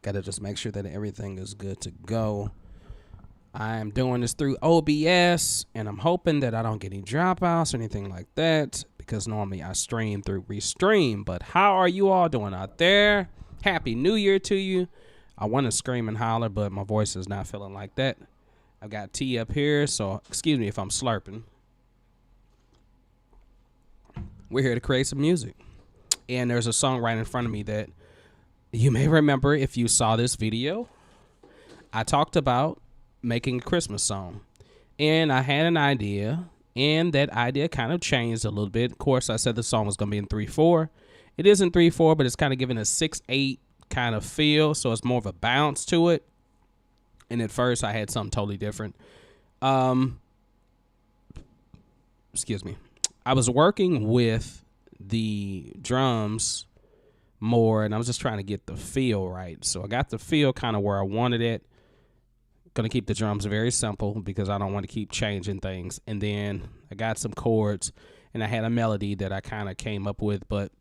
Gotta just make sure that everything is good to go. I'm doing this through OBS, and I'm hoping that I don't get any dropouts or anything like that, because normally I stream through Restream. But how are you all doing out there? Happy New Year to you. I want to scream and holler, but my voice is not feeling like that. I've got tea up here, so excuse me if I'm slurping. We're here to create some music. And there's a song right in front of me that you may remember if you saw this video. I talked about making a Christmas song, and I had an idea, and that idea kind of changed a little bit. Of course, I said the song was going to be in 3/4. It is in 3/4, but it's kind of giving a 6/8 kind of feel, so it's more of a bounce to it. And at first, I had something totally different. Excuse me. I was working with the drums more, and I was just trying to get the feel right. So I got the feel kind of where I wanted it. Gonna keep the drums very simple because I don't want to keep changing things. And then I got some chords, and I had a melody that I kind of came up with, but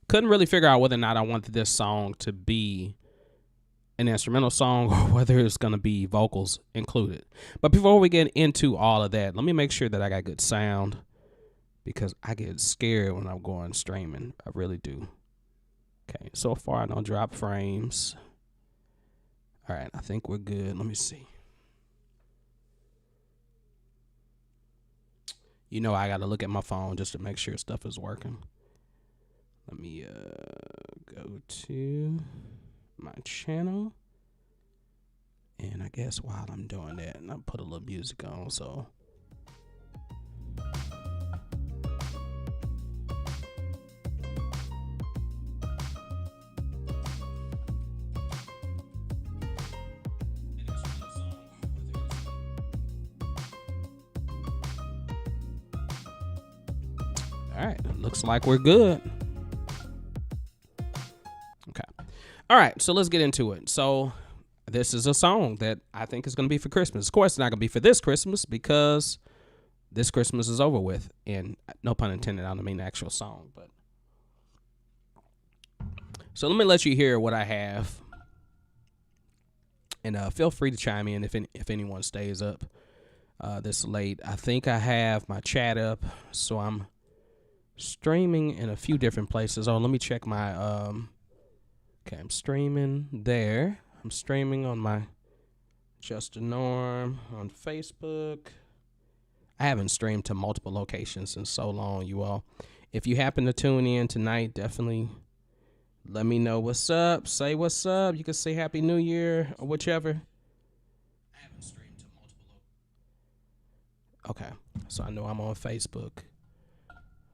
couldn't really figure out whether or not I wanted this song to be an instrumental song or whether it's going to be vocals included. But before we get into all of that, let me make sure that I got good sound, because I get scared when I'm going streaming. I really do. Okay, so far I don't drop frames. All right, I think we're good. Let me see. You know, I got to look at my phone just to make sure stuff is working. Let me go to my channel. And I guess while I'm doing that, and I'll put a little music on, so. All right, looks like we're good. Okay. All right, so let's get into it. So this is a song that I think is going to be for Christmas. Of course, it's not going to be for this Christmas because this Christmas is over with. And no pun intended, I don't mean the actual song. But so let me let you hear what I have. And feel free to chime in if anyone stays up this late. I think I have my chat up, so I'm streaming in a few different places. Oh, let me check my okay, I'm streaming there. I'm streaming on my Justin Norm on Facebook. I haven't streamed to multiple locations in so long, you all. If you happen to tune in tonight, definitely let me know what's up. Say what's up. You can say Happy New Year or whichever. I haven't streamed to multiple. Okay, so I know I'm on Facebook.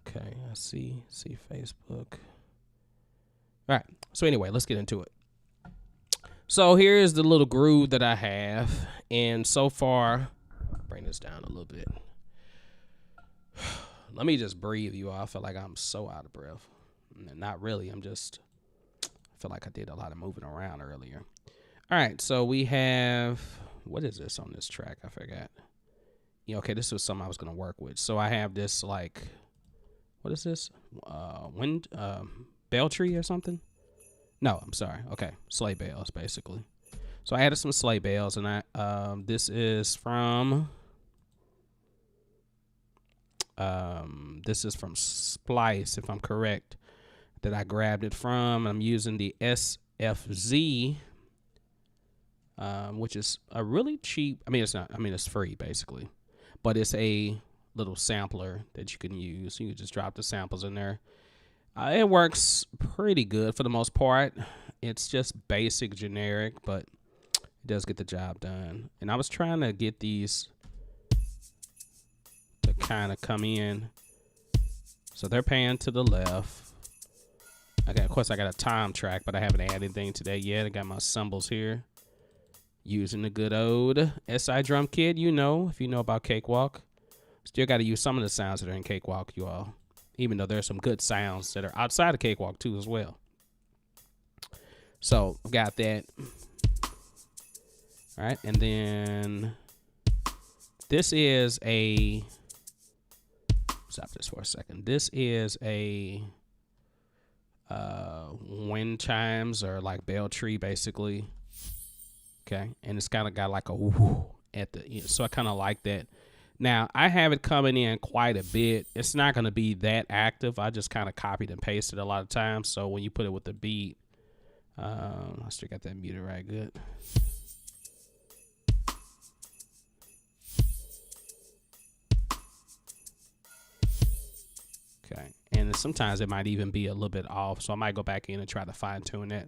Okay, I see Facebook. All right, so anyway, let's get into it. So here's the little groove that I have, and so far, bring this down a little bit. Let me just breathe, you all. I feel like I'm so out of breath. Not really, I feel like I did a lot of moving around earlier. All right, so we have, what is this on this track? I forgot. Yeah, okay, this was something I was gonna work with. So I have this like, what is this? Bell tree or something? No, I'm sorry. Okay, sleigh bells basically. So I added some sleigh bells, and this is from Splice, if I'm correct, that I grabbed it from. I'm using the SFZ, which is a really cheap. I mean, it's not. I mean, it's free basically, but it's a little sampler that you can use. You can just drop the samples in there. It works pretty good for the most part. It's just basic, generic, but it does get the job done. And I was trying to get these to kind of come in. So they're panning to the left. Of course, I got a time track, but I haven't added anything to that yet. I got my cymbals here. Using the good old SI drum kit, you know, if you know about Cakewalk. Still got to use some of the sounds that are in Cakewalk, you all. Even though there's some good sounds that are outside of Cakewalk, too, as well. So, got that. All right, and then this is a... Stop this for a second. This is a wind chimes or like bell tree basically. Okay, and it's kind of got like a woo at the, so I kind of like that. Now I have it coming in quite a bit. It's not going to be that active. I just kind of copied and pasted a lot of times. So when you put it with the beat, I still got that muted right good. Okay, and sometimes it might even be a little bit off, so I might go back in and try to fine tune that.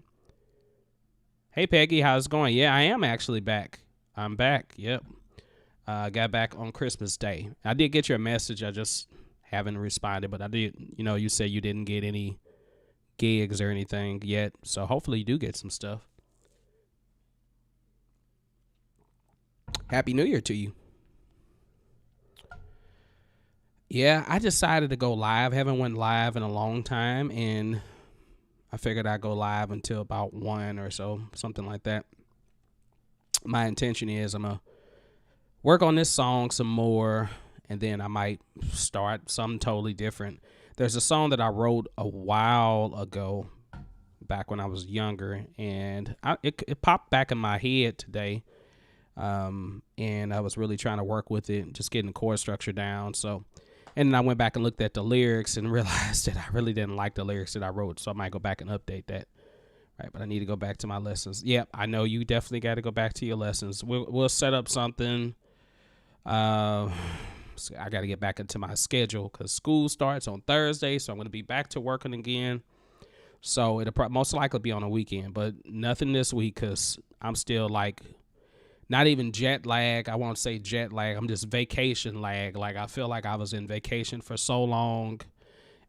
Hey Peggy, how's it going? Yeah, I am actually back. I'm back. Yep. Got back on Christmas Day. I did get your message. I just haven't responded, but I did. You said you didn't get any gigs or anything yet, so hopefully you do get some stuff. Happy New Year to you. Yeah, I decided to go live. Haven't went live in a long time, and I figured I'd go live until about 1 or so, something like that. My intention is I'm going to work on this song some more, and then I might start something totally different. There's a song that I wrote a while ago, back when I was younger, and it popped back in my head today, and I was really trying to work with it, just getting the chord structure down. So, and then I went back and looked at the lyrics and realized that I really didn't like the lyrics that I wrote, so I might go back and update that. Right, but I need to go back to my lessons. Yep, I know you definitely got to go back to your lessons. We'll set up something. So I got to get back into my schedule because school starts on Thursday, so I'm going to be back to working again. So it'll most likely be on a weekend, but nothing this week because I'm still like not even jet lag. I won't say jet lag. I'm just vacation lag. Like I feel like I was in vacation for so long,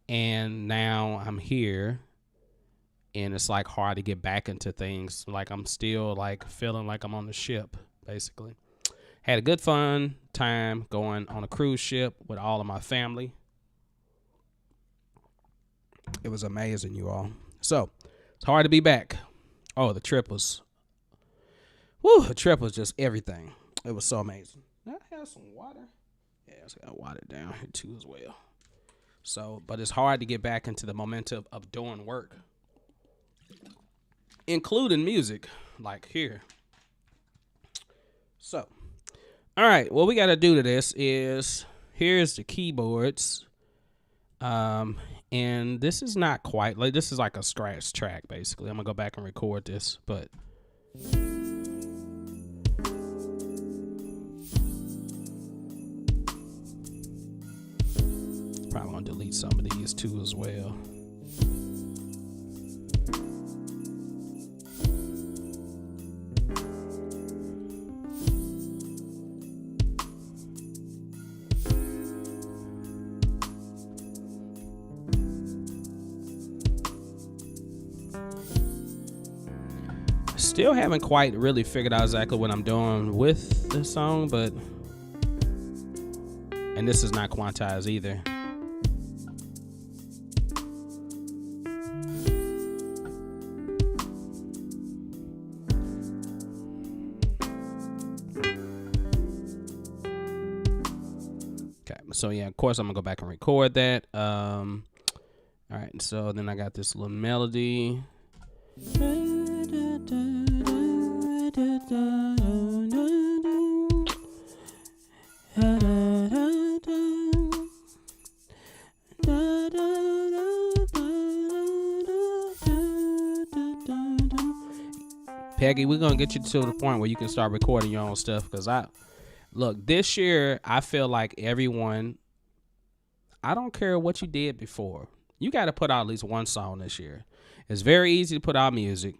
and now I'm here. And it's like hard to get back into things. Like I'm still like feeling like I'm on the ship, basically. Had a good fun time going on a cruise ship with all of my family. It was amazing, you all. So it's hard to be back. Oh, the trip was just everything. It was so amazing. I have some water. Yeah, I got water down here too as well. So, but it's hard to get back into the momentum of doing work, including music, like here. So, all right, what we got to do to this is, here's the keyboards, and this is not quite, like this is like a scratch track, basically. I'm going to go back and record this, but probably going to delete some of these too as well. Still haven't quite really figured out exactly what I'm doing with this song, but, and this is not quantized either. Okay, so yeah, of course I'm gonna go back and record that. All right, so then I got this little melody. Peggy, we're gonna get you to the point where you can start recording your own stuff, because this year I feel like everyone, I don't care what you did before, you got to put out at least one song this year. It's very easy to put out music.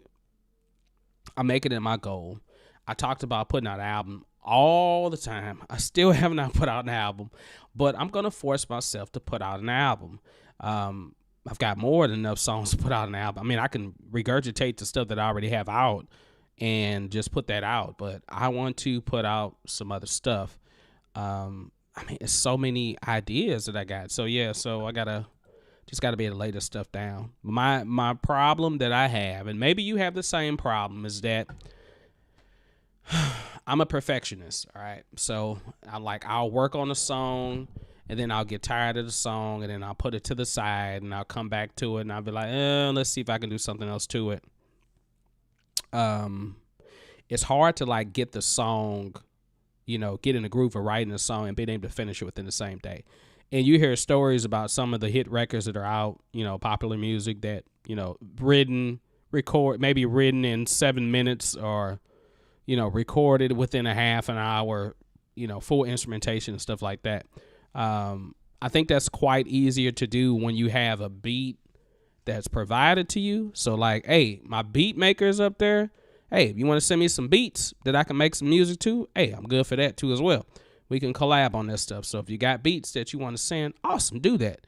I'm making it my goal. I talked about putting out an album all the time. I still have not put out an album, but I'm going to force myself to put out an album. I've got more than enough songs to put out an album. I mean, I can regurgitate the stuff that I already have out and just put that out, but I want to put out some other stuff. I mean, it's so many ideas that I got. So yeah, so I just gotta be able to lay this stuff down. My problem that I have, and maybe you have the same problem, is that I'm a perfectionist. All right, so I'll work on a song, and then I'll get tired of the song, and then I'll put it to the side, and I'll come back to it, and I'll be like, let's see if I can do something else to it. It's hard to like get the song, get in the groove of writing a song and being able to finish it within the same day. And you hear stories about some of the hit records that are out, popular music that, written in 7 minutes, or, recorded within a half an hour, full instrumentation and stuff like that. I think that's quite easier to do when you have a beat that's provided to you. So like, hey, my beat maker's up there. Hey, if you want to send me some beats that I can make some music to, hey, I'm good for that too as well. We can collab on that stuff. So if you got beats that you want to send, awesome, do that.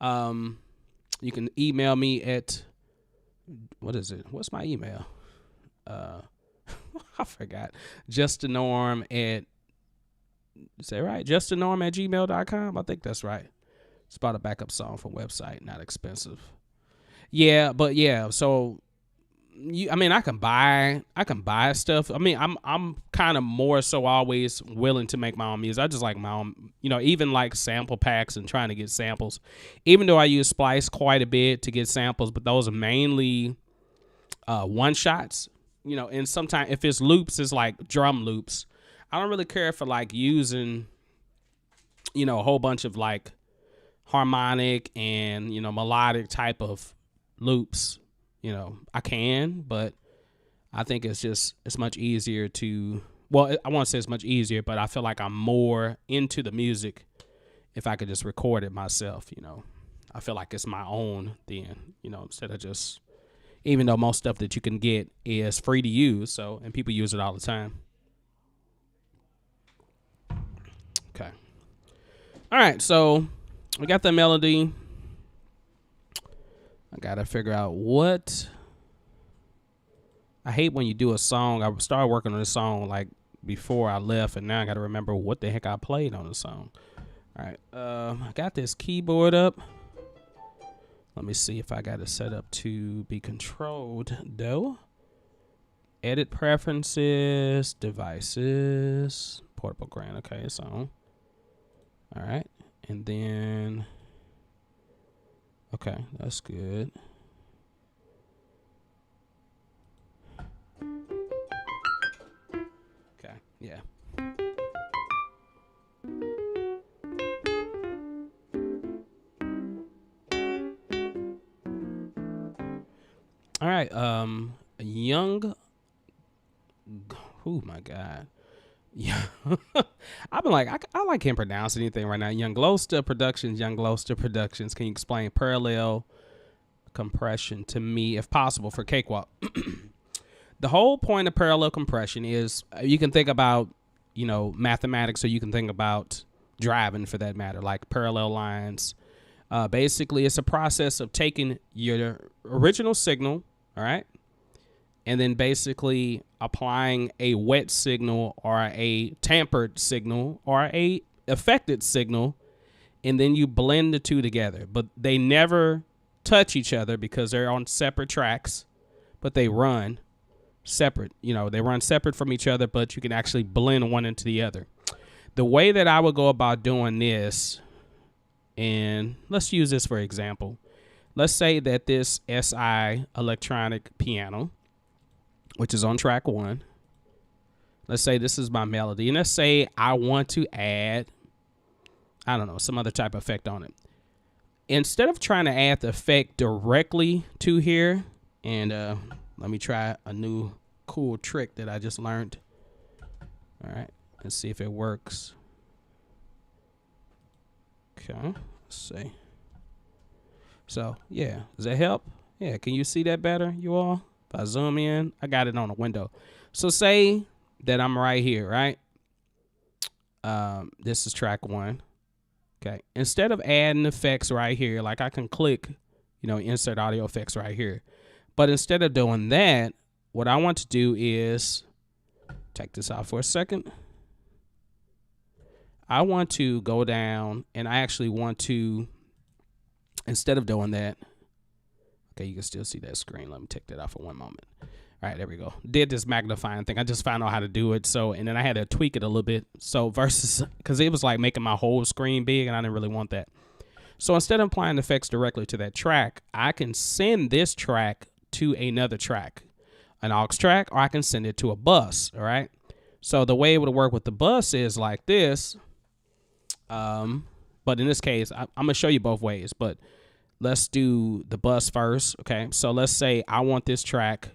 You can email me at, what is it? What's my email? I forgot. JustTheNorm at, is that right? JustTheNorm@gmail.com. I think that's right. It's about a backup song for website, not expensive. Yeah, but yeah, so I can buy stuff. I'm kind of more so always willing to make my own music. I just like my own, even like sample packs and trying to get samples. Even though I use Splice quite a bit to get samples, but those are mainly one shots. And sometimes if it's loops, it's like drum loops. I don't really care for like using, a whole bunch of like harmonic and, melodic type of loops. I can, but I think it's much easier to, well, I won't say it's much easier, but I feel like I'm more into the music if I could just record it myself. I feel like it's my own then, instead of just, even though most stuff that you can get is free to use. So, and people use it all the time. Okay. All right. So we got the melody. I got to figure out what. I hate when you do a song. I started working on this song like before I left, and now I got to remember what the heck I played on the song. All right. I got this keyboard up. Let me see if I got it set up to be controlled, though. Edit preferences, devices, portable grand. Okay, it's on. All right. And then. Okay, that's good. Okay, yeah. All right, young. Oh my God. Yeah, I've been like, I can't pronounce anything right now. Young Gloster Productions. Can you explain parallel compression to me, if possible, for Cakewalk? The whole point of parallel compression is you can think about, mathematics, or you can think about driving for that matter, like parallel lines. Basically, it's a process of taking your original signal, all right, and then basically applying a wet signal or a tampered signal or a affected signal, and then you blend the two together. But they never touch each other because they're on separate tracks, but they run separate. They run separate from each other, but you can actually blend one into the other. The way that I would go about doing this, and let's use this for example. Let's say that this SI electronic piano, which is on track 1. Let's say this is my melody. And let's say I want to add, I don't know, some other type of effect on it. Instead of trying to add the effect directly to here, and let me try a new cool trick that I just learned. All right, let's see if it works. Okay, let's see. So, yeah, does that help? Yeah, can you see that better, you all? If I zoom in, I got it on a window. So say that I'm right here, right? This is track 1. Okay. Instead of adding effects right here, like I can click, insert audio effects right here. But instead of doing that, what I want to do is take this out for a second. I want to go down, and I actually want to, instead of doing that, okay, you can still see that screen. Let me take that out for one moment. All right, there we go. Did this magnifying thing. I just found out how to do it. So, and then I had to tweak it a little bit. So versus, because it was like making my whole screen big and I didn't really want that. So instead of applying effects directly to that track, I can send this track to another track, an aux track, or I can send it to a bus, all right? So the way it would work with the bus is like this. But in this case, I'm going to show you both ways, but let's do the bus first, okay? So let's say I want this track.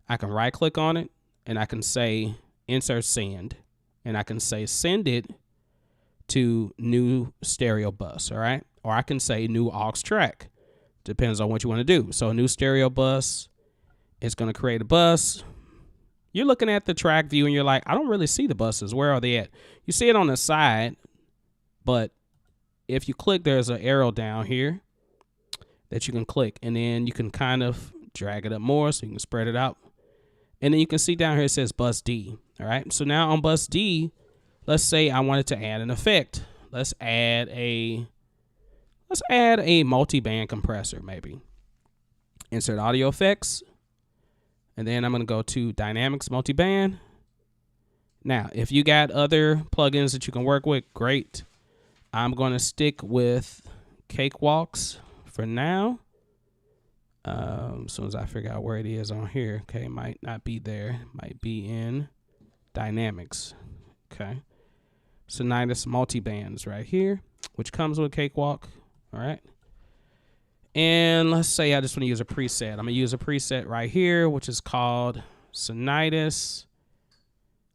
I can right click on it and I can say insert send, and I can say send it to new stereo bus, all right? Or I can say new aux track. Depends on what you want to do. So a new stereo bus is going to create a bus. You're looking at the track view and you're like, I don't really see the buses. Where are they at? You see it on the side, but if you click, there's an arrow down here that you can click, and then you can kind of drag it up more so you can spread it out. And then you can see down here it says bus D. All right. So now on bus D, let's say I wanted to add an effect. Let's add a multi-band compressor, maybe. Insert audio effects. And then I'm going to go to dynamics multi-band. Now, if you got other plugins that you can work with, great. I'm going to stick with Cakewalks for now. As soon as I figure out where it is on here, okay, it might not be there, might be in dynamics. Okay, so now this multi-bands right here, which comes with Cakewalk. All right, and let's say I just want to use a preset. I'm gonna use a preset right here, which is called Sonitis.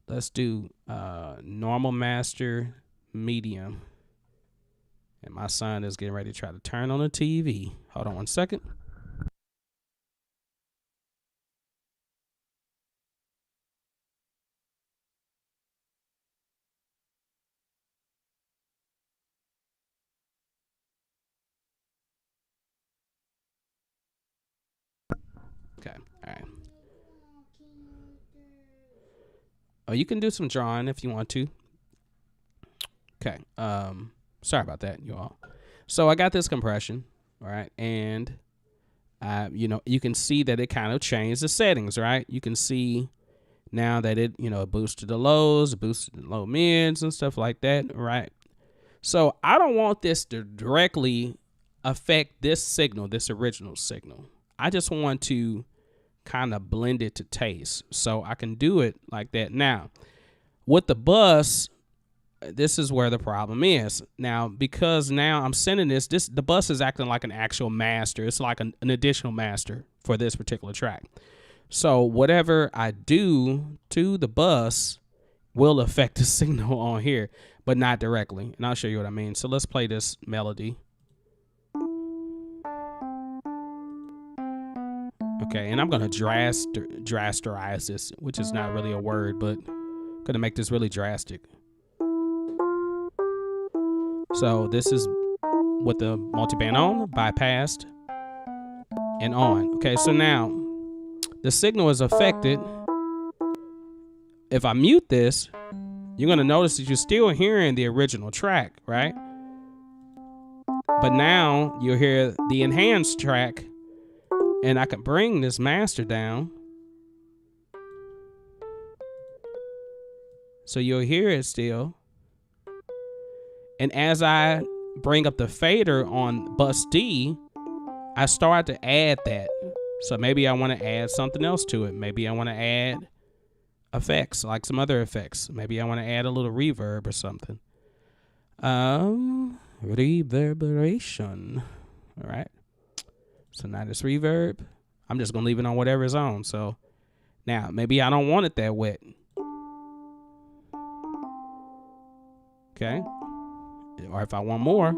Let's do normal master medium. And my son is getting ready to try to turn on the TV. Hold on one second. Okay, all right. Oh, you can do some drawing if you want to. Okay, sorry about that, you all. So I got this compression, all right, and you can see that it kind of changed the settings, right? You can see now that it, boosted the lows, boosted the low mids and stuff like that, right? So I don't want this to directly affect this signal, this original signal. I just want to kind of blend it to taste. So I can do it like that. Now, with the bus, this is where the problem is. Now, because now I'm sending the bus is acting like an actual master. It's like an additional master for this particular track. So whatever I do to the bus will affect the signal on here, but not directly. And I'll show you what I mean. So let's play this melody. Okay, and I'm going to drasterize this, which is not really a word, but I'm going to make this really drastic. So this is with the multiband on, bypassed, and on. Okay, so now the signal is affected. If I mute this, you're going to notice that you're still hearing the original track, right? But now you'll hear the enhanced track, and I can bring this master down. So you'll hear it still. And as I bring up the fader on bus D, I start to add that. So maybe I want to add something else to it. Maybe I want to add effects, like some other effects. Maybe I want to add a little reverb or something. Reverberation. All right. So now this reverb, I'm just going to leave it on whatever is on. So now maybe I don't want it that wet. Okay. Or if I want more.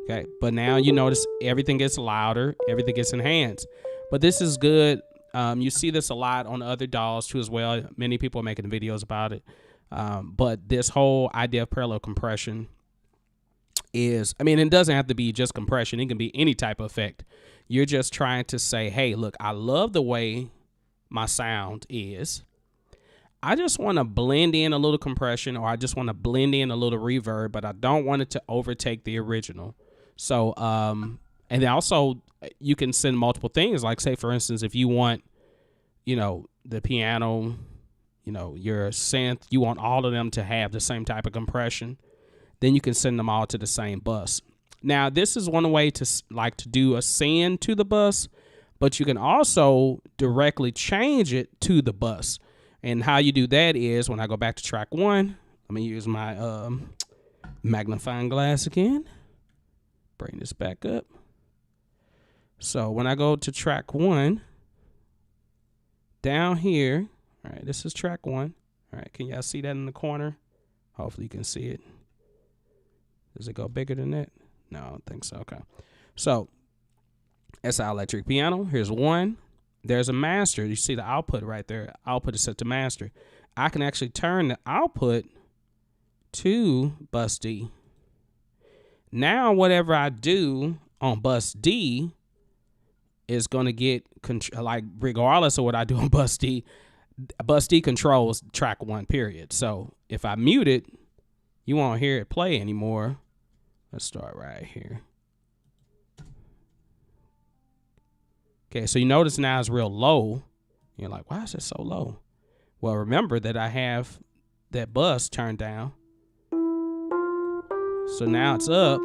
Okay, but now you notice everything gets louder, everything gets enhanced. But this is good. You see this a lot on other DAWs too as well. Many people are making videos about it. But this whole idea of parallel compression is, it doesn't have to be just compression. It can be any type of effect. You're just trying to say, hey, look, I love the way my sound is. I just want to blend in a little compression, or I just want to blend in a little reverb, but I don't want it to overtake the original. So, And then also you can send multiple things. Like say, for instance, if you want, the piano, your synth, you want all of them to have the same type of compression, then you can send them all to the same bus. Now, this is one way to do a send to the bus, but you can also directly change it to the bus. And how you do that is when I go back to track 1, let me use my magnifying glass again. Bring this back up. So when I go to track 1, down here, all right, this is track 1. All right, can y'all see that in the corner? Hopefully you can see it. Does it go bigger than that? No, I don't think so. Okay. So that's our electric piano. Here's 1. There's a master. You see the output right there. Output is set to master. I can actually turn the output to bus D. Now, whatever I do on bus D is going to get, regardless of what I do on bus D controls track 1, period. So if I mute it, you won't hear it play anymore. Let's start right here. Okay, so you notice now it's real low. You're like, why is it so low? Well, remember that I have that bus turned down. So now it's up.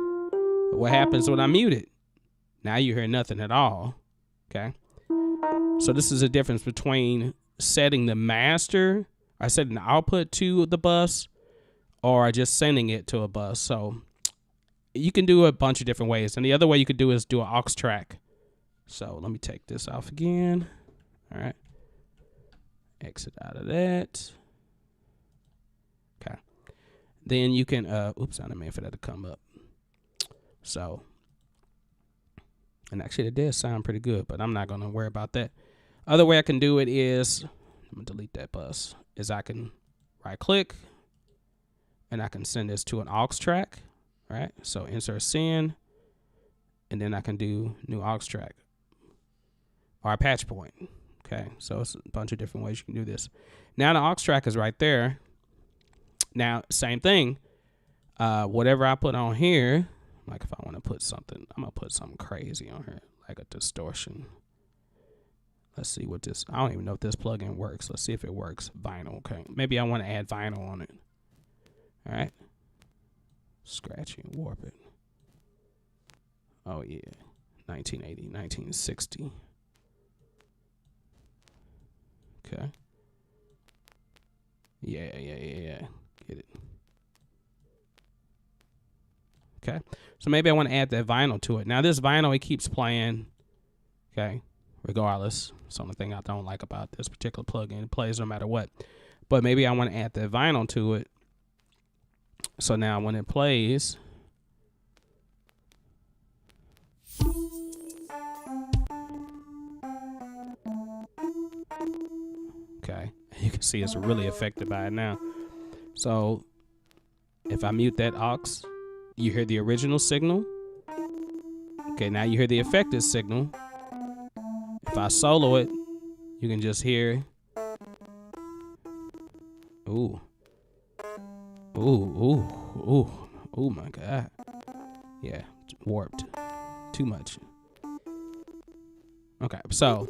What happens when I mute it? Now you hear nothing at all. Okay. So this is a difference between setting the master, or setting the output to the bus, or just sending it to a bus. So you can do a bunch of different ways. And the other way you could do is do an aux track. So let me take this off again. All right. Exit out of that. Okay. Then you can, oops, I didn't mean for that to come up. So, and actually it did sound pretty good, but I'm not going to worry about that. Other way I can do it is, I'm going to delete that bus, is I can right click and I can send this to an aux track, right? So insert send, and then I can do new aux track or a patch point. Okay, so it's a bunch of different ways you can do this. Now the aux track is right there. Now, same thing. Whatever I put on here, like if I want to put something, I'm going to put something crazy on here, like a distortion. Let's see what this, I don't even know if this plugin works. Let's see if it works. Vinyl, okay. Maybe I want to add vinyl on it. All right. Scratch it and warp it. Oh, yeah. 1980, 1960. Okay. Yeah. Get it. Okay. So maybe I want to add that vinyl to it. Now this vinyl, it keeps playing. Okay. Regardless. It's the only thing I don't like about this particular plugin. It plays no matter what. But maybe I want to add that vinyl to it. So now when it plays, okay, you can see it's really affected by it now. So if I mute that aux, you hear the original signal. Okay, now you hear the affected signal. If I solo it, you can just hear, ooh, my God. Yeah, warped. Too much. Okay, so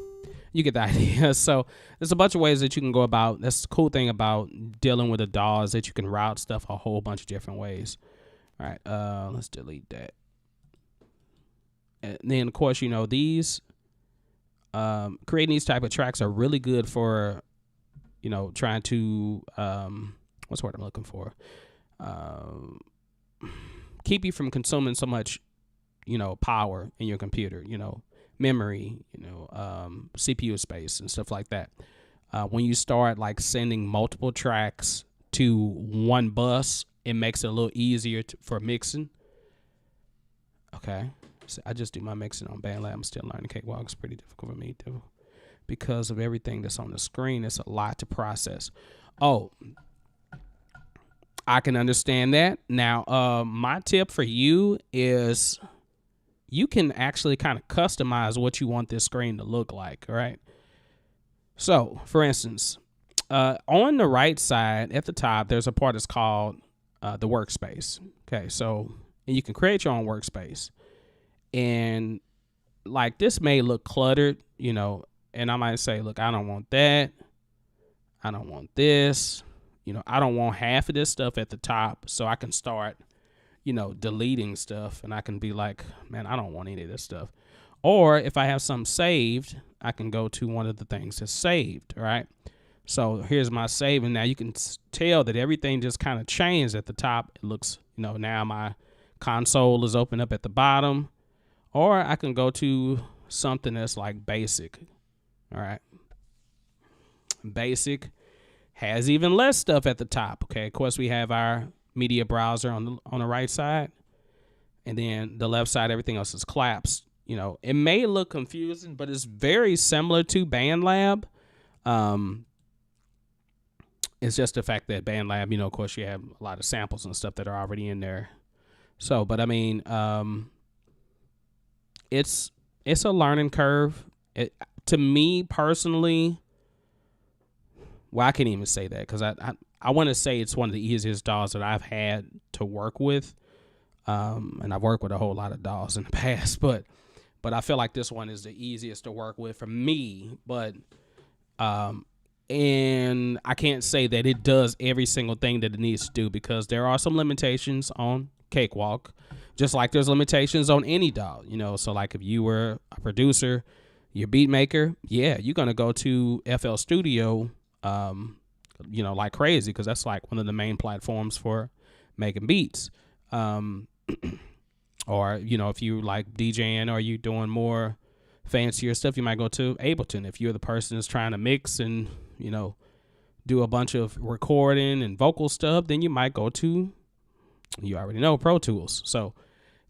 you get the idea. So there's a bunch of ways that you can go about. That's the cool thing about dealing with a DAW is that you can route stuff a whole bunch of different ways. All right, let's delete that. And then, of course, these creating these type of tracks are really good for, trying to, what's the word I'm looking for? Keep you from consuming so much, power in your computer, memory, CPU space and stuff like that. When you start like sending multiple tracks to one bus, it makes it a little easier for mixing. Okay. So I just do my mixing on BandLab. I'm still learning Cakewalk. It's pretty difficult for me to, because of everything that's on the screen. It's a lot to process. Oh, I can understand that. Now, my tip for you is you can actually kind of customize what you want this screen to look like, all right? So, for instance, on the right side at the top, there's a part that's called the workspace. Okay, so and you can create your own workspace. And like this may look cluttered, and I might say, look, I don't want that. I don't want this. I don't want half of this stuff at the top, so I can start, deleting stuff, and I can be like, man, I don't want any of this stuff. Or if I have some saved, I can go to one of the things that's saved, right? So here's my save, and now you can tell that everything just kind of changed at the top. It looks, now my console is open up at the bottom. Or I can go to something that's like basic, all right? Basic has even less stuff at the top, okay? Of course, we have our media browser on the right side, and then the left side, everything else is collapsed. It may look confusing, but it's very similar to BandLab. It's just the fact that BandLab, of course, you have a lot of samples and stuff that are already in there. So, but I mean, it's a learning curve. To me personally, well, I can't even say that because I want to say it's one of the easiest DAWs that I've had to work with. And I've worked with a whole lot of DAWs in the past, but I feel like this one is the easiest to work with for me. But and I can't say that it does every single thing that it needs to do, because there are some limitations on Cakewalk, just like there's limitations on any DAW. So like if you were a producer, your beat maker, yeah, you're gonna go to FL Studio, like crazy, because that's like one of the main platforms for making beats. Or if you like DJing or you doing more fancier stuff, you might go to Ableton. If you're the person that's trying to mix and do a bunch of recording and vocal stuff, then you might go to, you already know, Pro Tools. So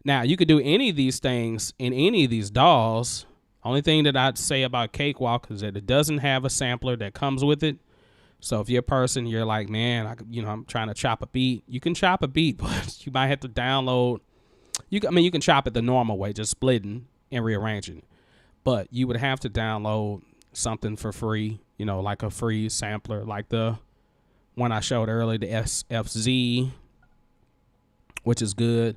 now you could do any of these things in any of these DAWs. Only thing that I'd say about Cakewalk is that it doesn't have a sampler that comes with it. So if you're a person, you're like, man, I'm trying to chop a beat. You can chop a beat, but you might have to download. You can chop it the normal way, just splitting and rearranging. But you would have to download something for free, like a free sampler, like the one I showed earlier, the SFZ, which is good.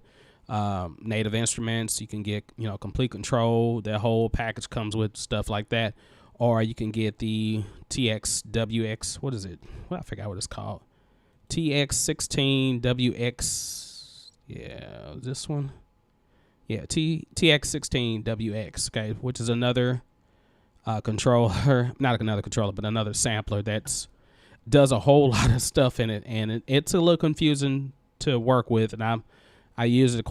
Native Instruments, you can get, Complete Control. That whole package comes with stuff like that. Or you can get the TXWX. What is it? Well, I forgot what it's called. TX16WX. Yeah, this one. Yeah, TX16WX, okay, which is another controller, not another controller, but another sampler that's does a whole lot of stuff in it, and it's a little confusing to work with, and I use it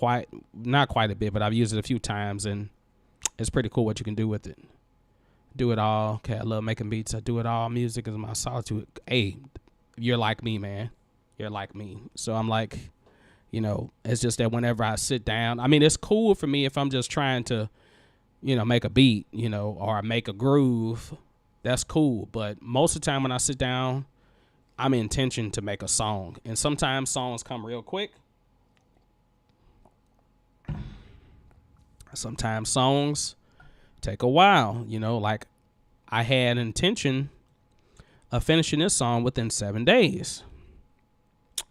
not quite a bit, but I've used it a few times, and it's pretty cool what you can do with it. Do it all. Okay, I love making beats. I do it all. Music is my solitude. Hey, you're like me, man. You're like me. So I'm like, it's just that whenever I sit down, I mean, it's cool for me if I'm just trying to, make a beat, or make a groove. That's cool. But most of the time when I sit down, I'm in intention to make a song. And sometimes songs come real quick. Sometimes songs take a while, like I had intention of finishing this song within 7 days.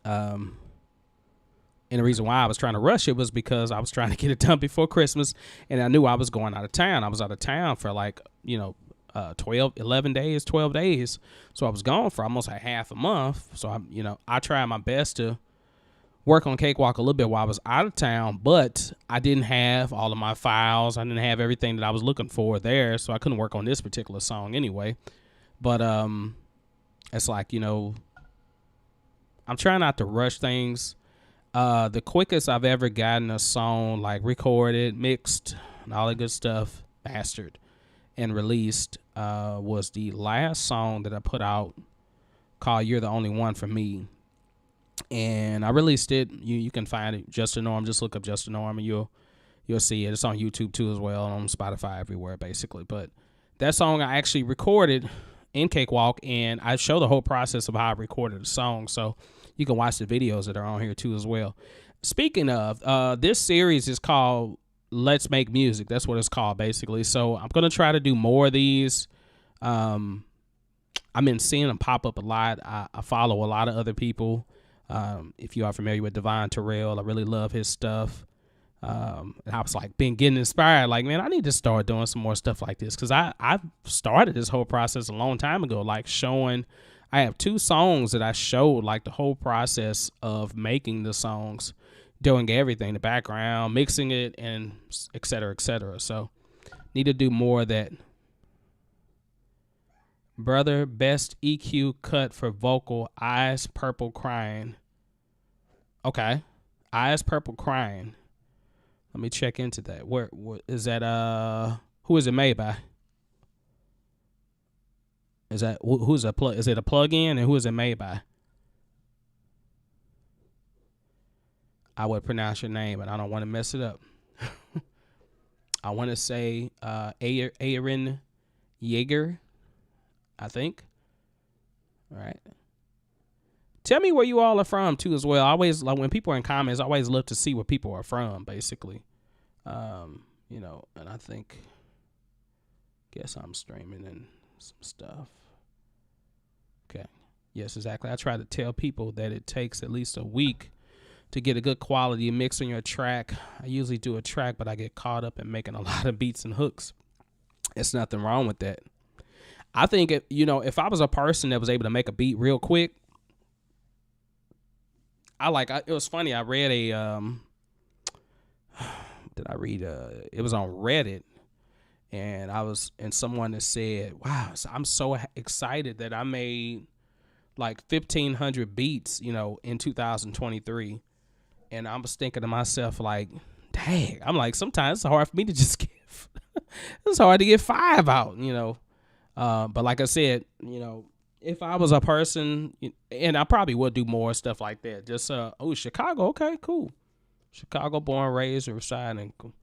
And the reason why I was trying to rush it was because I was trying to get it done before Christmas, and I knew I was going out of town. I was out of town for 11 days, 12 days. So I was gone for almost a half a month. So I tried my best to work on Cakewalk a little bit while I was out of town, but I didn't have all of my files. I didn't have everything that I was looking for there, so I couldn't work on this particular song anyway. But it's like, I'm trying not to rush things. The quickest I've ever gotten a song like recorded, mixed, and all that good stuff, mastered, and released was the last song that I put out called "You're the Only One for Me." And I released it. You can find it, Justin Norm. Just look up Justin Norm, and you'll see it. It's on YouTube too as well, on Spotify, everywhere basically. But that song I actually recorded in Cakewalk, and I show the whole process of how I recorded the song. So you can watch the videos that are on here too as well. Speaking of, this series is called Let's Make Music. That's what it's called basically. So I'm gonna try to do more of these. I've been seeing them pop up a lot. I follow a lot of other people. If you are familiar with Divine Terrell, I really love his stuff. And I was like, been getting inspired. Like, man, I need to start doing some more stuff like this because I started this whole process a long time ago. Like showing, I have 2 songs that I showed like the whole process of making the songs, doing everything, the background, mixing it, and et cetera, et cetera. So need to do more of that. Brother, best EQ cut for vocal, Eyes Purple Crying. Okay. Eyes Purple Crying. Let me check into that. Where is that? Who is it made by? Is that who's a plug? Is it a plug-in, and who is it made by? I would pronounce your name, and I don't want to mess it up. I want to say Aaron Yeager, I think. All right. Tell me where you all are from too, as well. I always like when people are in comments. I always love to see where people are from, basically. You know, and I think, guess I'm streaming and some stuff. Okay. Yes, exactly. I try to tell people that it takes at least a week to get a good quality mix on your track. I usually do a track, but I get caught up in making a lot of beats and hooks. There's nothing wrong with that. I think, if I was a person that was able to make a beat real quick, it was funny. I read it was on Reddit, and someone that said, wow, I'm so excited that I made like 1,500 beats, in 2023. And I was thinking to myself, like, dang, I'm like, sometimes it's hard for me to just give. It's hard to get 5 out, But like I said, if I was a person, and I probably would do more stuff like that. Just, Chicago, okay, cool. Chicago, born, raised, and residing. Come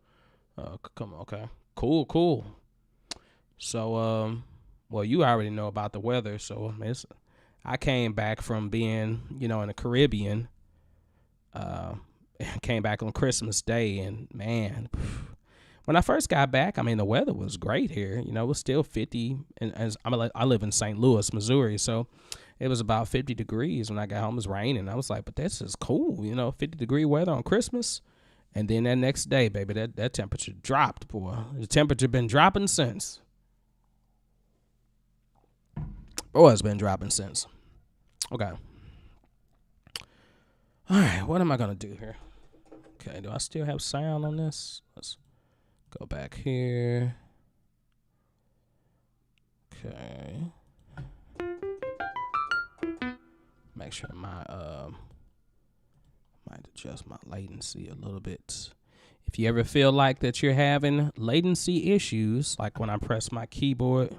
on, okay, cool. So, well, you already know about the weather. So I came back from being, in the Caribbean. Came back on Christmas Day, and man, when I first got back, I mean, the weather was great here. It was still 50, and I live in St. Louis, Missouri, so it was about 50 degrees when I got home. It was raining. I was like, but this is cool, 50-degree weather on Christmas. And then that next day, baby, that temperature dropped, boy. The temperature been dropping since. Oh, it's been dropping since. Okay. All right, what am I going to do here? Okay, do I still have sound on this? Let's go back here. Okay. Make sure might adjust my latency a little bit. If you ever feel like that you're having latency issues, like when I press my keyboard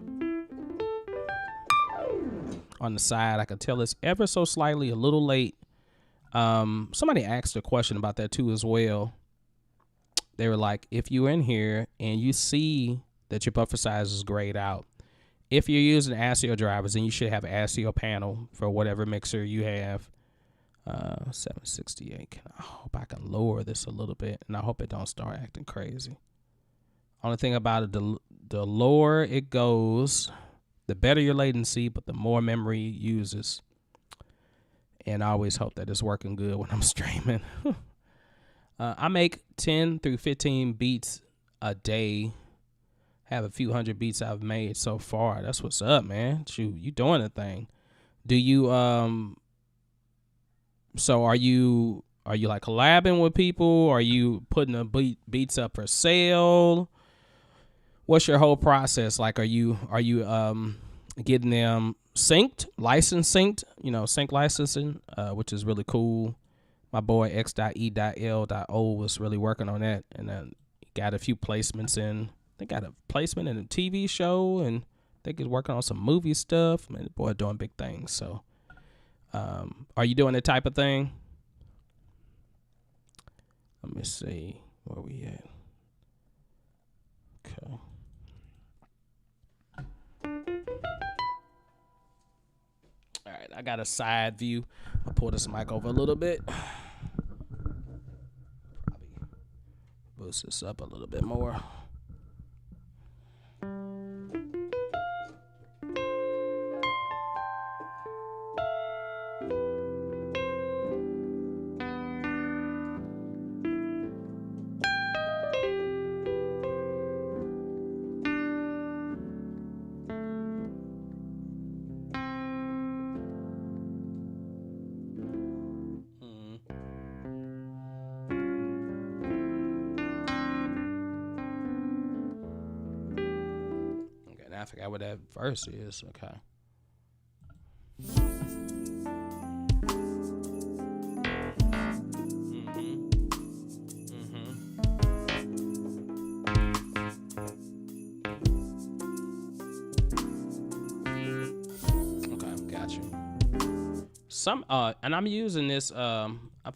on the side, I can tell it's ever so slightly a little late. Somebody asked a question about that too as well. They were like, if you're in here and you see that your buffer size is grayed out, if you're using ASIO drivers, then you should have an ASIO panel for whatever mixer you have. 768. I hope I can lower this a little bit, and I hope it don't start acting crazy. Only thing about it, the lower it goes, the better your latency, but the more memory it uses. And I always hope that it's working good when I'm streaming. I make 10 through 15 beats a day. Have a few hundred beats I've made so far. That's what's up, man. Shoot, you doing a thing. Do you so are you like collabing with people? Are you putting the beats up for sale? What's your whole process like? Are you getting them synced, sync licensing, which is really cool. My boy X.E.L.O was really working on that, and then got a few placements in. They got a placement in a TV show, and they get working on some movie stuff. Man, the boy doing big things. So, are you doing that type of thing? Let me see where we at. Okay. All right, I got a side view. I'll pull this mic over a little bit. Probably boost this up a little bit more. forgot what that verse is. Okay. And I'm using this. I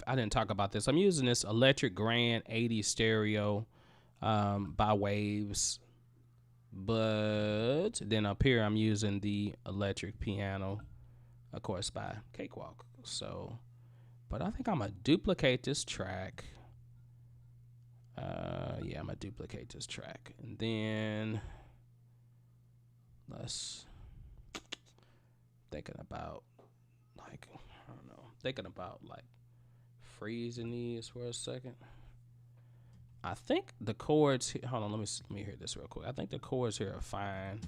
didn't talk about this. I'm using this Electric Grand 80 stereo, by Waves, but then up here I'm using the electric piano, of course, by Cakewalk. So, but I think I'm gonna duplicate this track. Yeah, I'm gonna duplicate this track, and then let's thinking about. Like, I don't know, thinking about like freezing these for a second. I think the chords. Hold on, let me hear this real quick. I think the chords here are fine.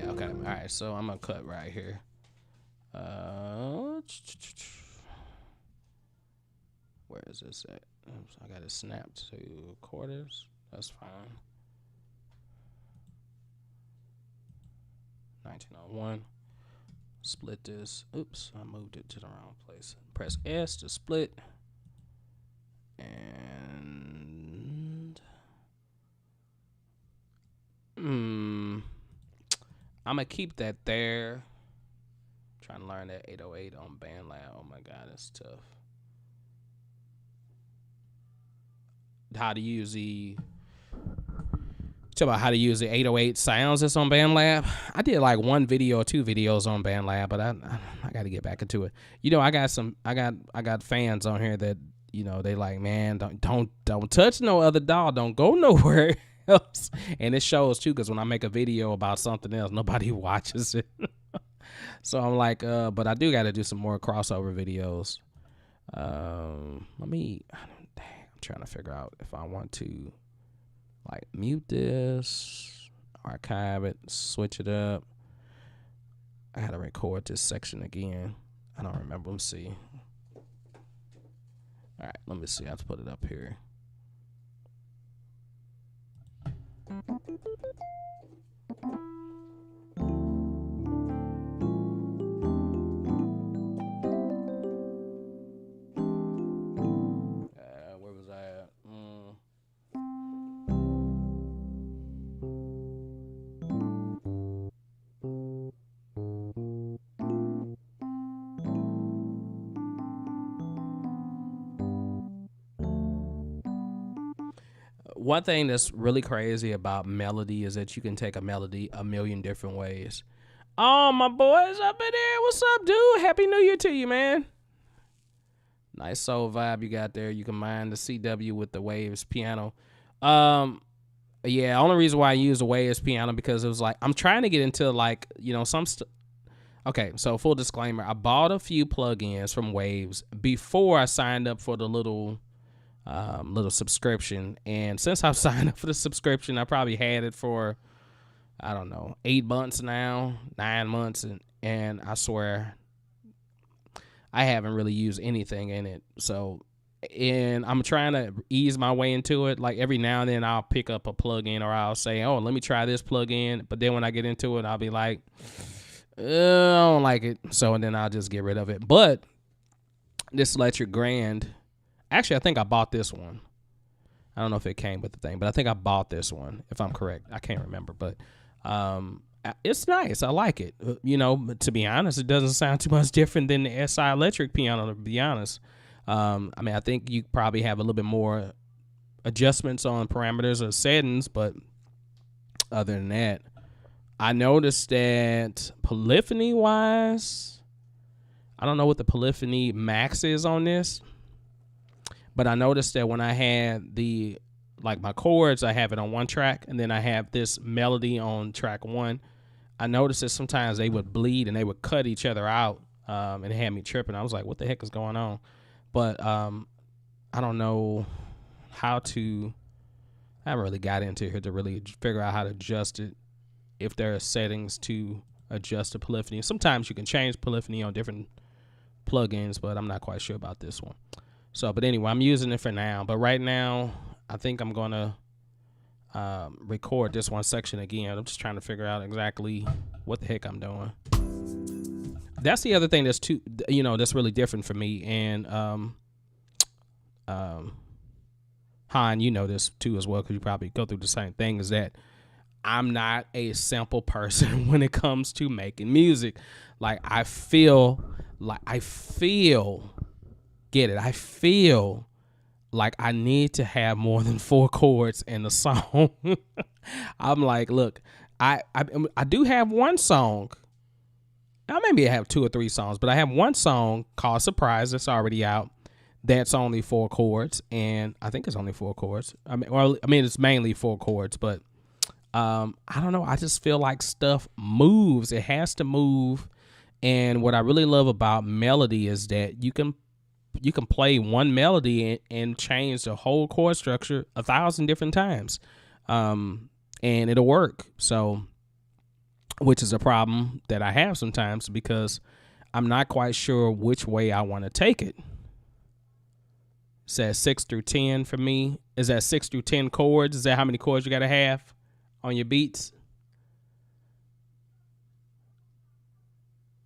Okay, all right, so I'm gonna cut right here. Where is this at? I got it snapped to quarters. That's fine. 1901. Split this. Oops, I moved it to the wrong place. Press S to split. And I'm gonna keep that there. Trying to learn that 808 on BandLab. Oh my God, that's tough. How to use the talk about how to use the 808 sounds that's on BandLab. I did like one video or two videos on BandLab, but I got to get back into it. You know, I got fans on here that, you know, they like, man, don't touch no other DAW. Don't go nowhere else. And it shows too, because when I make a video about something else, nobody watches it. So I'm like, but I do got to do some more crossover videos. I'm trying to figure out if I want to like mute this, archive it, switch it up. I had to record this section again. I don't remember. Let's see. All right, let me see. I have to put it up here. Where was I at? One thing that's really crazy about melody is that you can take a melody a million different ways. Oh, my boys up in there. What's up, dude? Happy New Year to you, man. Nice soul vibe you got there. You combine the CW with the Waves piano. Yeah, only reason why I use the Waves piano because it was like, I'm trying to get into like, you know, okay, so full disclaimer, I bought a few plugins from Waves before I signed up for the little subscription. And since I've signed up for the subscription, I probably had it for, I don't know, 8 months now, 9 months. And I swear I haven't really used anything in it. So, and I'm trying to ease my way into it. Like every now and then I'll pick up a plugin or I'll say, oh, let me try this plugin. But then when I get into it, I'll be like, I don't like it. So, and then I'll just get rid of it. But this Electric Grand, actually, I think I bought this one. I don't know if it came with the thing, but I think I bought this one, if I'm correct. I can't remember, but it's nice. I like it. You know, but to be honest, it doesn't sound too much different than the SI electric piano, to be honest. I mean, I think you probably have a little bit more adjustments on parameters or settings, but other than that, I noticed that polyphony-wise, I don't know what the polyphony max is on this, but I noticed that when I had my chords, I have it on one track, and then I have this melody on track one. I noticed that sometimes they would bleed and they would cut each other out, and it had me tripping. I was like, what the heck is going on? But I don't know how to. I haven't really got into here to really figure out how to adjust it. If there are settings to adjust the polyphony, sometimes you can change polyphony on different plugins, but I'm not quite sure about this one. So, but anyway, I'm using it for now. But right now, I think I'm gonna record this one section again. I'm just trying to figure out exactly what the heck I'm doing. That's the other thing that's that's really different for me. And Han, you know this too as well, because you probably go through the same thing, is that I'm not a simple person when it comes to making music. Like I feel like I need to have more than 4 chords in the song. I'm like, look, I do have one song. Now maybe I have 2 or 3 songs, but I have one song called Surprise that's already out. That's only 4 chords, and I think it's only 4 chords. I mean, it's mainly 4 chords, but I don't know. I just feel like stuff moves. It has to move. And what I really love about melody is that you can play one melody and change the whole chord structure 1,000 different times, and it'll work. So, which is a problem that I have sometimes, because I'm not quite sure which way I want to take it. It says 6 through 10 for me. Is that 6 through 10 chords? Is that how many chords you got to have on your beats?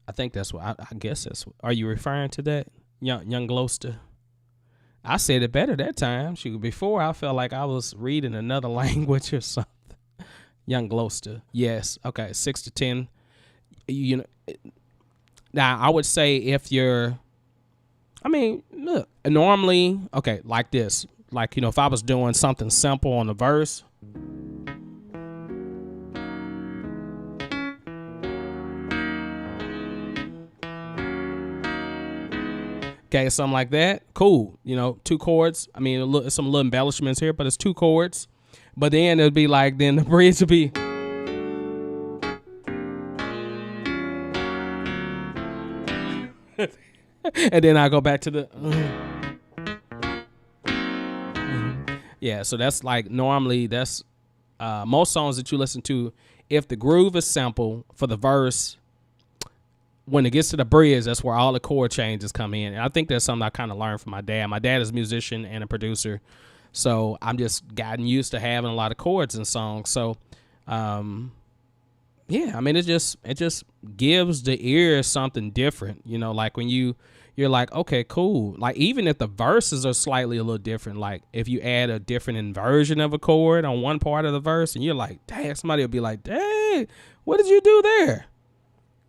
I think that's what I guess that's what. Are you referring to that, young Gloucester? I said it better that time. Before I felt like I was reading another language or something. Young Gloucester. Yes. Okay. 6 to 10. Now I would say if you're, look, normally, okay, like this, like, if I was doing something simple on the verse. Okay, something like that. Cool. 2 chords. Some little embellishments here, but it's 2 chords. But then it'll be like, then the bridge will be. And then I go back to the. Yeah, so that's like, normally that's most songs that you listen to, if the groove is simple for the verse, when it gets to the bridge, that's where all the chord changes come in. And I think that's something I kind of learned from my dad. My dad is a musician and a producer, so I'm just gotten used to having a lot of chords in songs. So, it just gives the ear something different. Like when you're like, okay, cool. Like even if the verses are slightly a little different, like if you add a different inversion of a chord on one part of the verse, and you're like, dang, somebody will be like, dang, what did you do there?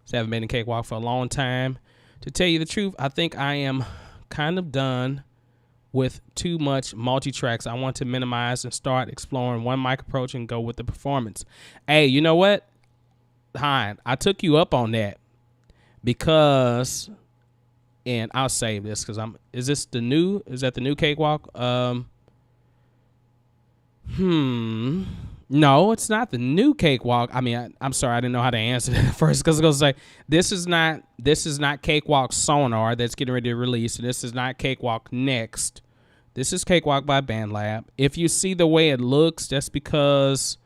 So I haven't been in Cakewalk for a long time. To tell you the truth, I think I am kind of done with too much multi-tracks. I want to minimize and start exploring one mic approach and go with the performance. Hey, you know what? Hein, I took you up on that because, and I'll save this because is that the new Cakewalk? No, it's not the new Cakewalk. I'm sorry, I didn't know how to answer that at first, because I was going to say this is not Cakewalk Sonar that's getting ready to release, and this is not Cakewalk Next. This is Cakewalk by BandLab. If you see the way it looks, that's because,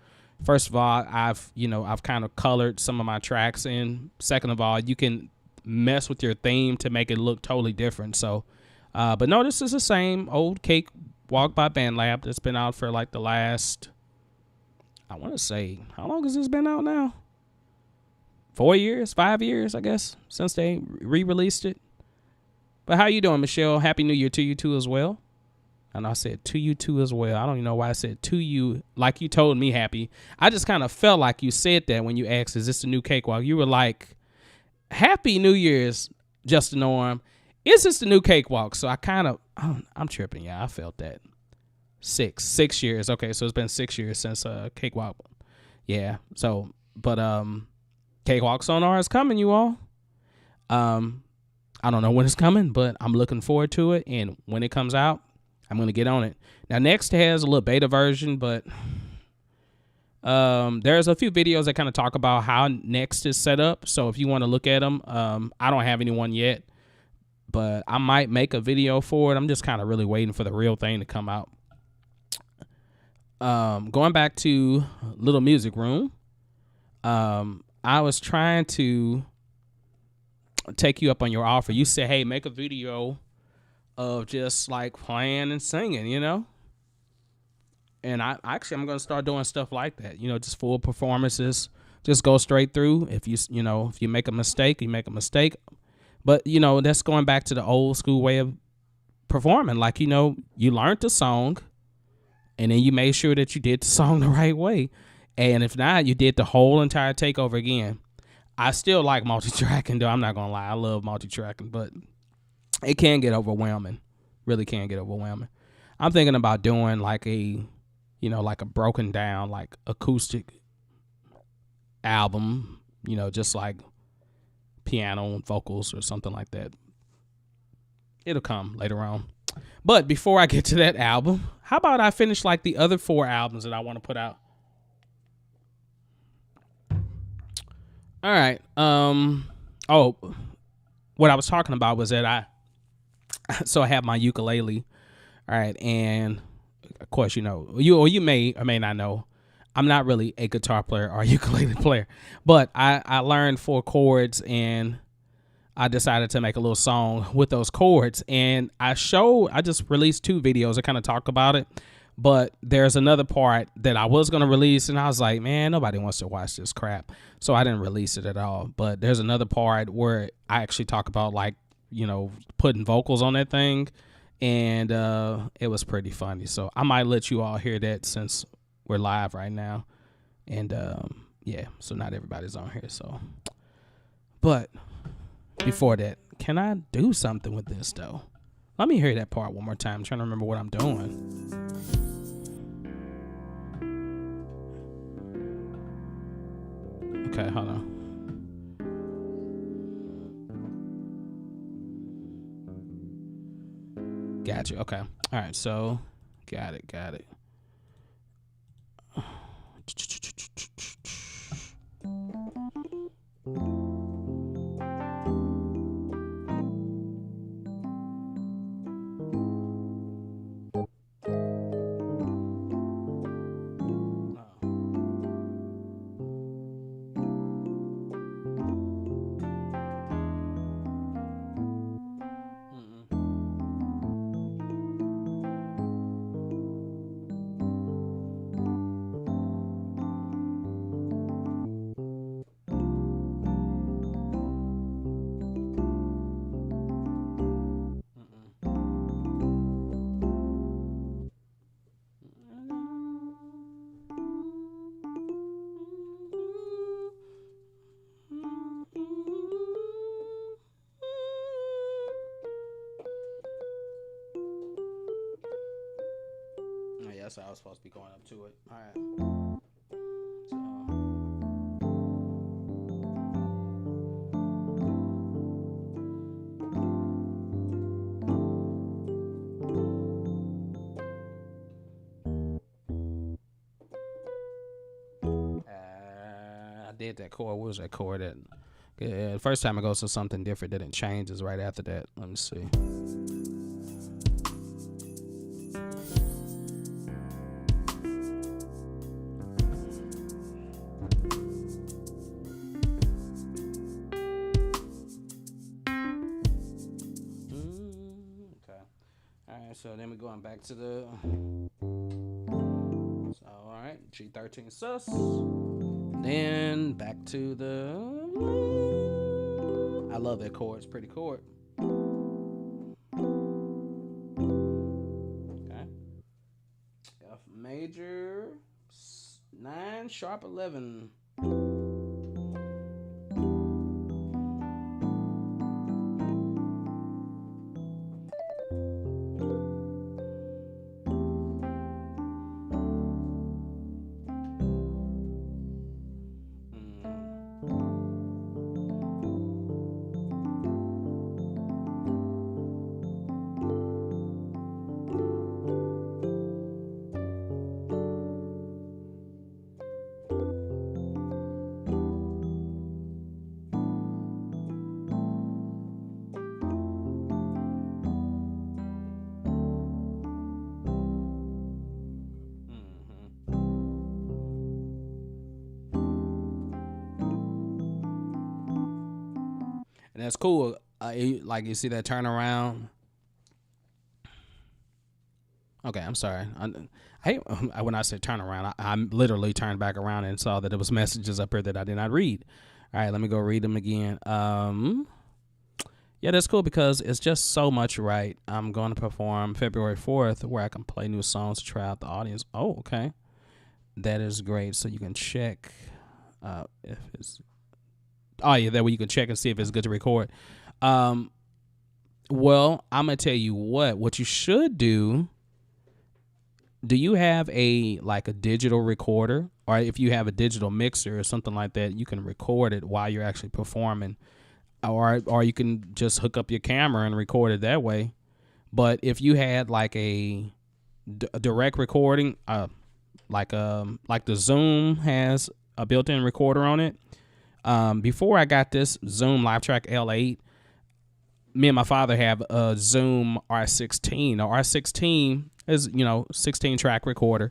first of all, I've kind of colored some of my tracks in. Second of all, you can mess with your theme to make it look totally different. So, but no, this is the same old Cakewalk by BandLab that's been out for like the last, I want to say, how long has this been out now? 4 years, 5 years, I guess, since they re-released it. But how you doing, Michelle? Happy New Year to you too as well. And I said to you too as well. I don't even know why I said to you like you told me happy. I just kind of felt like you said that when you asked, is this the new Cakewalk? You were like, Happy New Year's, Justin Norm. Is this the new Cakewalk? So I'm tripping. Yeah, I felt that. 6 years. Okay, so it's been 6 years since Cakewalk. Yeah. So, but Cakewalk Sonar is coming, you all. I don't know when it's coming, but I'm looking forward to it. And when it comes out, I'm gonna get on it. Now, Next has a little beta version, but There's a few videos that kind of talk about how Next is set up. So if you want to look at them, I don't have anyone yet, but I might make a video for it. I'm just kind of really waiting for the real thing to come out. Going back to Little Music Room, I was trying to take you up on your offer. You said, hey, make a video of just like playing and singing, and I'm going to start doing stuff like that, just full performances, just go straight through. If if you make a mistake, you make a mistake. But, that's going back to the old school way of performing. Like, you learned the song and then you made sure that you did the song the right way. And if not, you did the whole entire take over again. I still like multi-tracking, though. I'm not going to lie. I love multi-tracking, but it can get overwhelming. Really can get overwhelming. I'm thinking about doing like a broken down, like acoustic album, just like piano and vocals or something like that. It'll come later on. But before I get to that album, how about I finish like the other 4 albums that I want to put out? All right. What I was talking about was that I have my ukulele. All right. And of course, you may or may not know, I'm not really a guitar player or a ukulele player, but I learned 4 chords and I decided to make a little song with those chords. And I just released 2 videos that kind of talk about it, but there's another part that I was going to release and I was like, man, nobody wants to watch this crap. So I didn't release it at all. But there's another part where I actually talk about like, putting vocals on that thing. And it was pretty funny. So I might let you all hear that since we're live right now. And yeah, so not everybody's on here. So, but before that, can I do something with this though? Let me hear that part one more time. I'm trying to remember what I'm doing. Okay, hold on. Gotcha. Okay. All right. So, got it. That's how I was supposed to be going up to it. All right. I did that chord. What was that chord? The first time it goes to something different, then it changes right after that. Let me see. So then we're going back to the, so all right, G13 sus, then back to the, I love that chord, it's a pretty chord. Okay, F major, 9 sharp 11. and that's cool. Like you see that turnaround. Okay, I'm sorry. I hate when I say turn around. I literally turned back around and saw that there was messages up here that I did not read. All right, let me go read them again. Yeah, that's cool because it's just so much right. I'm going to perform February 4th where I can play new songs to try out the audience. Oh, okay. That is great. So you can check if it's. Oh, yeah, that way you can check and see if it's good to record. Well, I'm going to tell you what you should do. Do you have a digital recorder, or if you have a digital mixer or something like that, you can record it while you're actually performing, or you can just hook up your camera and record it that way. But if you had a direct recording, like the Zoom has a built-in recorder on it. Before I got this Zoom LiveTrack L8, me and my father have a Zoom R16. Now R16 is 16 track recorder,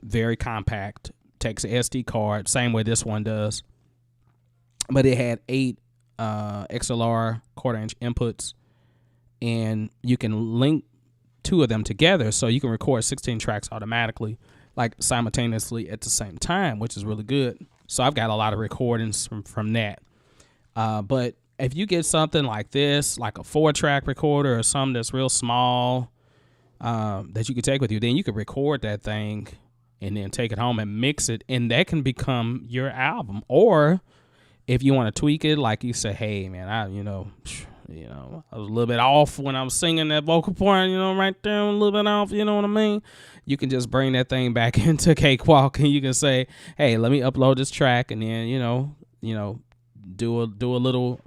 very compact. Takes an SD card, same way this one does. But it had 8 XLR quarter-inch inputs, and you can link 2 of them together, so you can record 16 tracks automatically, simultaneously at the same time, which is really good. So I've got a lot of recordings from that. But if you get something like this, like a 4-track recorder or something that's real small, that you could take with you, then you could record that thing and then take it home and mix it, and that can become your album. Or if you want to tweak it, like you say, hey man, I was a little bit off when I'm singing that vocal part, right there, a little bit off, you know what I mean? You can just bring that thing back into Cakewalk, and you can say, hey, let me upload this track, and then do a little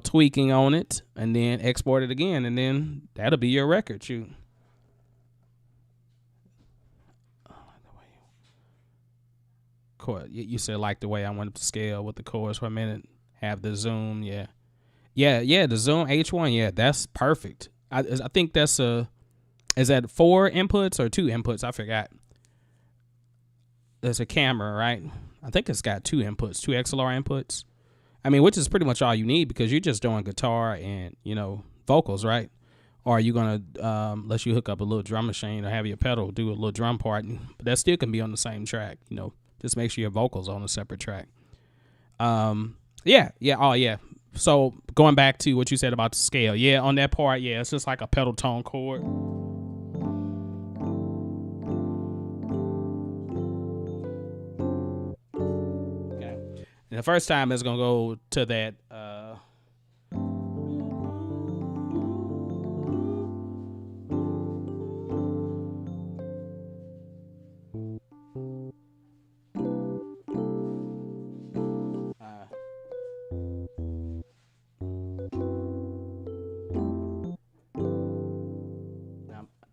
tweaking on it, and then export it again, and then that'll be your record. Shoot. You said like the way I went up to scale with the chorus for a minute. Have the Zoom, yeah, the Zoom H1, yeah, that's perfect. I think that's is that 4 inputs or 2 inputs? I forgot. There's a camera, right? I think it's got 2 inputs, 2 XLR inputs. I mean, which is pretty much all you need because you're just doing guitar and vocals, right? Or are you gonna let you hook up a little drum machine or have your pedal do a little drum part, but that still can be on the same track, Just make sure your vocals on a separate track. Yeah. So going back to what you said about the scale, yeah, on that part, yeah, it's just like a pedal tone chord. Okay. And the first time it's gonna go to that.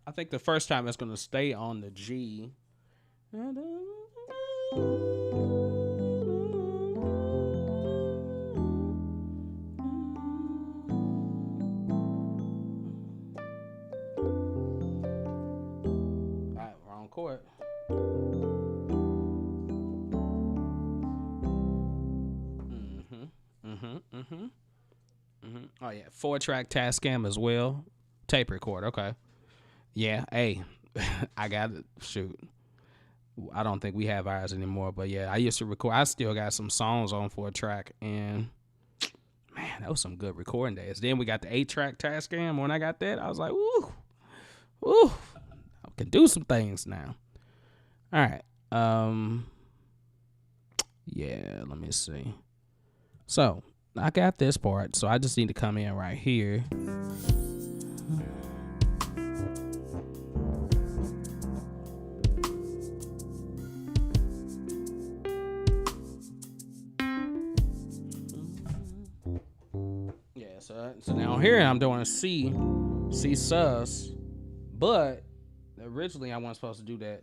I think the first time it's going to stay on the G. All right, wrong chord. Oh yeah, 4-track Tascam as well. Tape record, okay. Yeah, hey, I got it. Shoot, I don't think we have ours anymore, but yeah, I used to record. I still got some songs on 4-track, and man, that was some good recording days. Then we got the 8-track Tascam. When I got that, I was like, woo, I can do some things now. All right, yeah, let me see. So I got this part, so I just need to come in right here. So now here I'm doing a C sus, but originally I wasn't supposed to do that.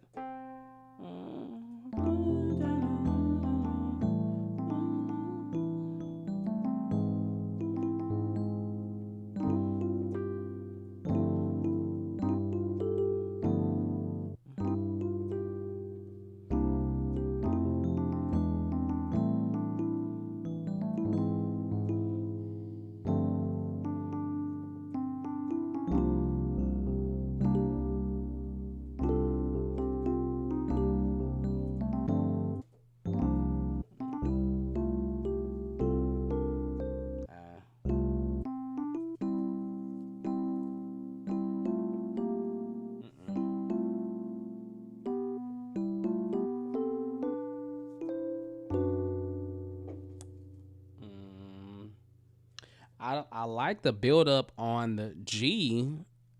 I like the build up on the G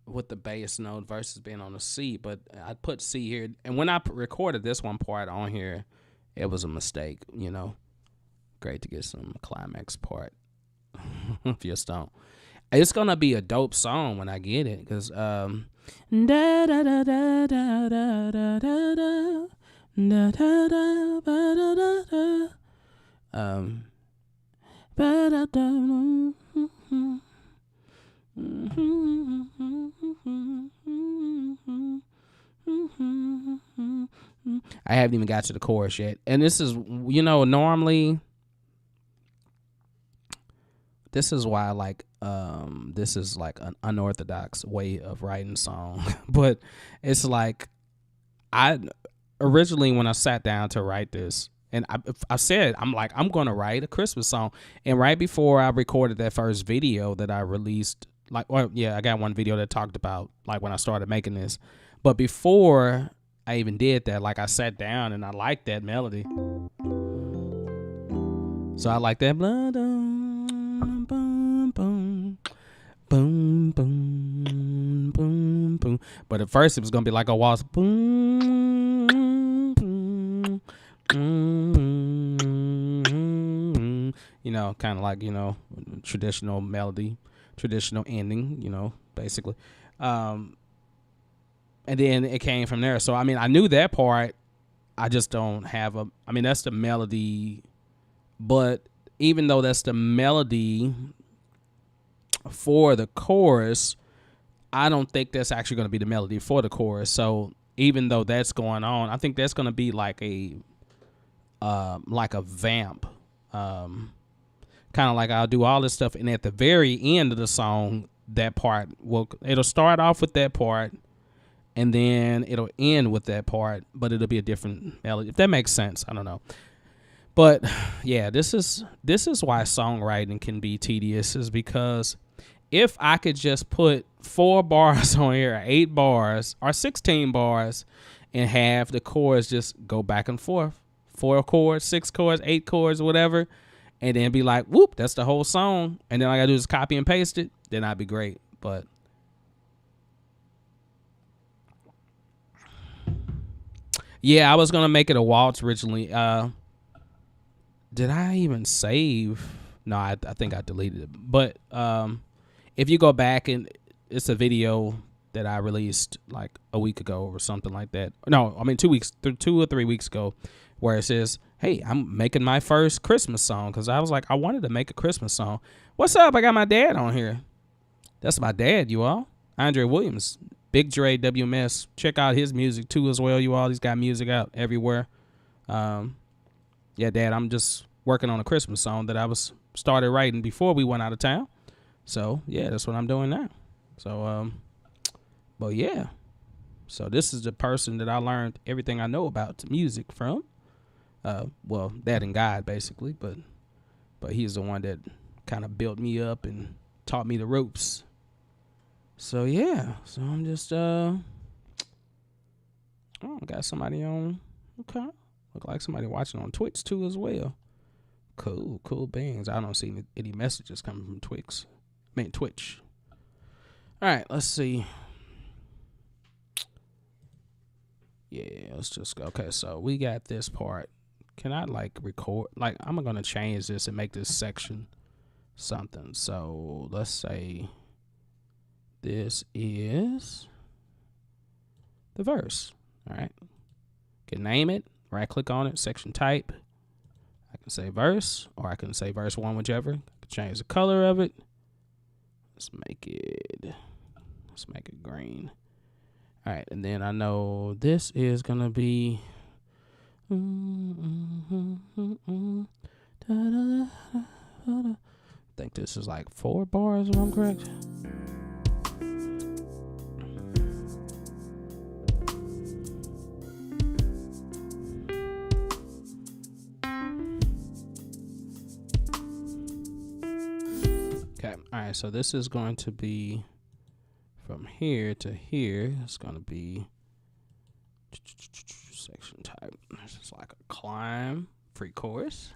with the bass note versus being on the C, but I put C here, and when I recorded this one part on here, it was a mistake. Great to get some climax part. If you just don't, it's gonna be a dope song when I get it, because da da da da da da da da da da da da da da. I haven't even got to the chorus yet, and this is, normally this is why this is like an unorthodox way of writing song. But it's like, I originally, when I sat down to write this, and I said, I'm going to write a Christmas song. And right before I recorded that first video that I released, I got one video that talked about when I started making this. But before I even did that, I sat down and I liked that melody. So I like that. Boom, boom, boom, boom, boom, boom, boom. But at first it was going to be like a waltz. Boom, boom, kind of like, traditional melody, traditional ending, basically. And then it came from there. So, I knew that part. I just don't have that's the melody. But even though that's the melody for the chorus, I don't think that's actually going to be the melody for the chorus. So even though that's going on, I think that's going to be like a vamp, kind of like I'll do all this stuff, and at the very end of the song, that part it'll start off with that part, and then it'll end with that part, but it'll be a different melody, if that makes sense. I don't know. But yeah, this is why songwriting can be tedious, is because if I could just put 4 bars on here, or 8 bars, or 16 bars, and have the chords just go back and forth, 4 chords, 6 chords, 8 chords, whatever, and then be like, whoop, that's the whole song, and then all I gotta do is copy and paste it, then I'd be great. But yeah, I was gonna make it a waltz originally. Did I even save? No, I think I deleted it. But if you go back, and it's a video that I released like a week ago or something like that. No, 2 or 3 weeks ago, where it says, hey, I'm making my first Christmas song, because I was like, I wanted to make a Christmas song. What's up? I got my dad on here. That's my dad, you all. Andre Williams, Big Dre WMS. Check out his music too as well, you all. He's got music out everywhere. Yeah, Dad, I'm just working on a Christmas song that I started writing before we went out of town. So yeah, that's what I'm doing now. So but yeah, so this is the person that I learned everything I know about music from. Well, Dad and God basically, but he's the one that kind of built me up and taught me the ropes. So yeah, so I'm just got somebody on. Okay. Look like somebody watching on Twitch too as well. Cool beans. I don't see any messages coming from Twitch. All right, let's see. Yeah, let's just go. Okay, so we got this part. Can I record? I'm gonna change this and make this section something. So let's say this is the verse. All right. Can name it. Right click on it, section type. I can say verse, or I can say verse 1, whichever. I can change the color of it. Let's make it green. All right, and then I know this is gonna be I think this is 4 bars if I'm correct. Okay, all right, so this is going to be from here to here. It's going to be section type. This is like a climb, free chorus.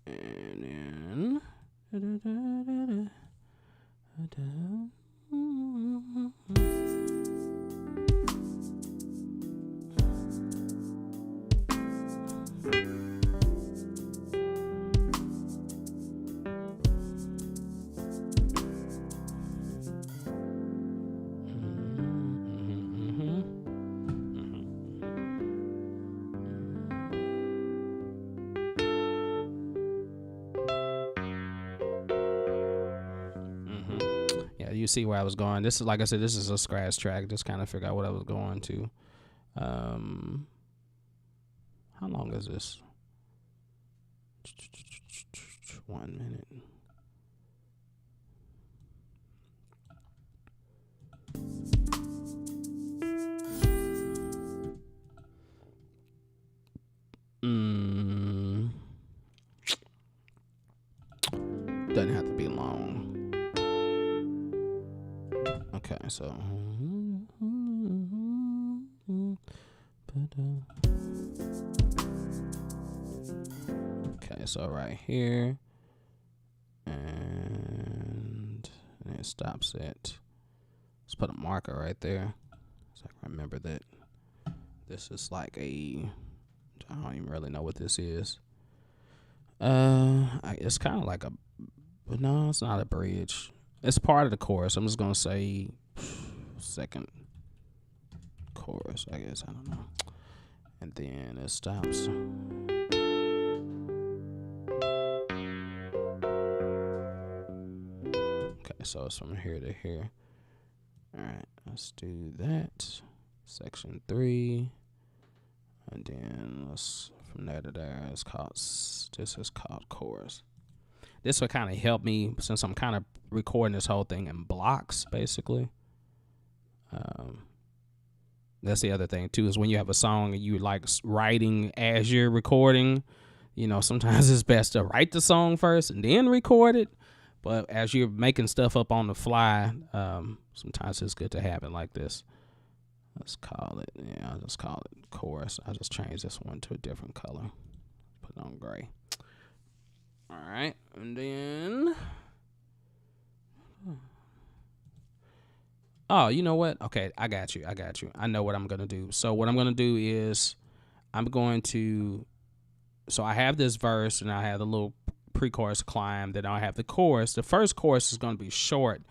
And then Yeah, you see where I was going. This is, like I said, this is a scratch track. Just kind of figure out what I was going to. How long is this? 1 minute. Doesn't have to be long. Okay, so okay, so right here, and it stops at. Let's put a marker right there, so I can remember that this is like a. I don't even really know what this is. It's kind of like a, but no, it's not a bridge. It's part of the chorus. I'm just gonna say second chorus, I guess. I don't know. And then it stops. Okay, so it's from here to here. All right, let's do that. Section 3, and then let's from there to there. It's called. This is called chorus. This would kind of help me since I'm kind of recording this whole thing in blocks, basically. That's the other thing too, is when you have a song and you like writing as you're recording, you know, sometimes it's best to write the song first and then record it. But as you're making stuff up on the fly, sometimes it's good to have it like this. Let's call it, I'll just call it chorus. I'll just change this one to a different color. Put it on gray. All right, and then, oh, you know what? Okay, I got you. I know what I'm going to do. So what I'm going to do is so I have this verse and I have the little pre-chorus climb, then I have the chorus. The first chorus is going to be short.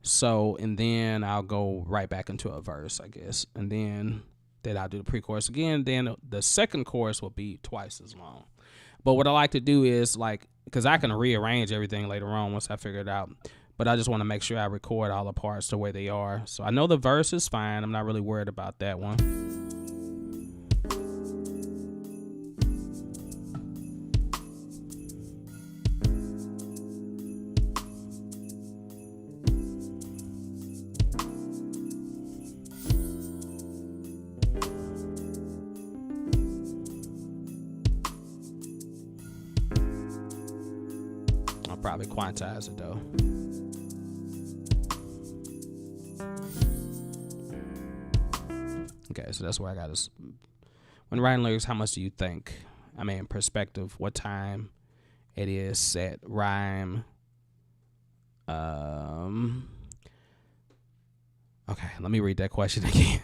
So, and then I'll go right back into a verse, I guess. And then I'll do the pre-chorus again. Then the second chorus will be twice as long. But what I like to do is because I can rearrange everything later on once I figure it out. But I just want to make sure I record all the parts the way they are. So I know the verse is fine. I'm not really worried about that one. I'll probably quantize it though. Okay, so that's where I got this. When writing lyrics, how much do you think? I mean, perspective, what time it is, set, rhyme. Okay, let me read that question again.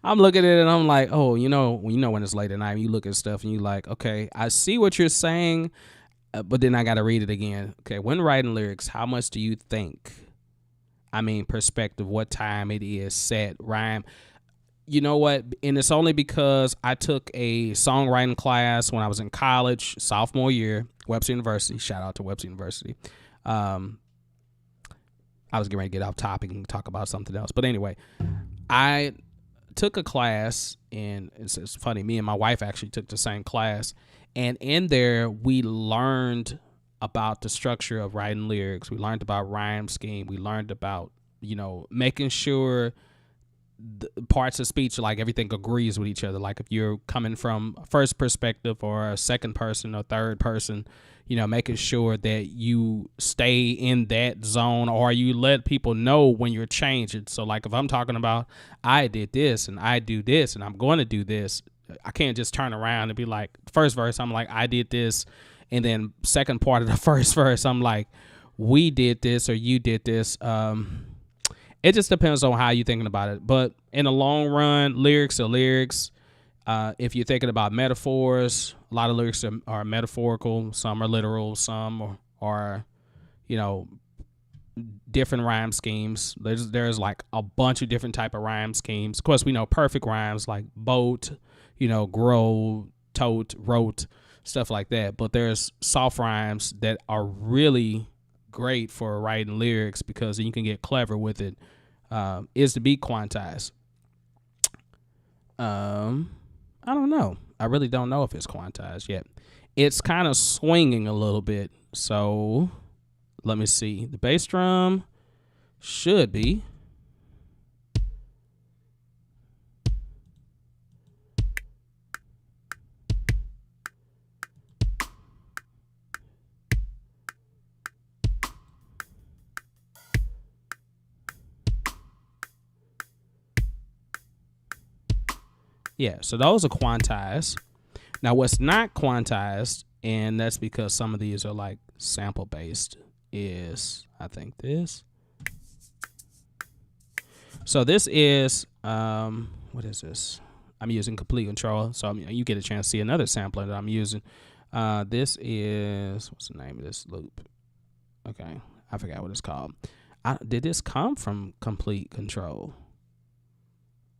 I'm looking at it and I'm like, oh, when it's late at night, you look at stuff and you like, okay, I see what you're saying, but then I got to read it again. Okay, when writing lyrics, how much do you think? I mean, perspective, what time it is, set, rhyme. You know what? And it's only because I took a songwriting class when I was in college, sophomore year, Webster University. Shout out to Webster University. I was getting ready to get off topic and talk about something else. But anyway, I took a class, and it's funny, me and my wife actually took the same class. And in there, we learned about the structure of writing lyrics. We learned about rhyme scheme. We learned about, making sure the parts of speech, like everything agrees with each other. Like if you're coming from a first perspective or a second person or third person, making sure that you stay in that zone or you let people know when you're changing. So like if I'm talking about I did this and I do this and I'm going to do this, I can't just turn around and be like, first verse, I'm like, I did this And then second part of the first verse, I'm like, we did this or you did this. It just depends on how you're thinking about it. But in the long run, lyrics are lyrics. If you're thinking about metaphors, a lot of lyrics are metaphorical. Some are literal. Some are, you know, different rhyme schemes. There's like a bunch of different type of rhyme schemes. Of course, we know perfect rhymes like boat, you know, grow, tote, wrote, stuff like that. But there's soft rhymes that are really great for writing lyrics because you can get clever with it. Is the beat quantized? I don't know. I really don't know if it's quantized yet. It's kind of swinging a little bit. So let me see. The bass drum should be. Yeah, so those are quantized. Now, what's not quantized, and that's because some of these are like sample based, is I think this. So this is what is this? I'm using complete control, so you get a chance to see another sampler that I'm using. This is, what's the name of this loop? Okay, I forgot what it's called. Did this come from complete control?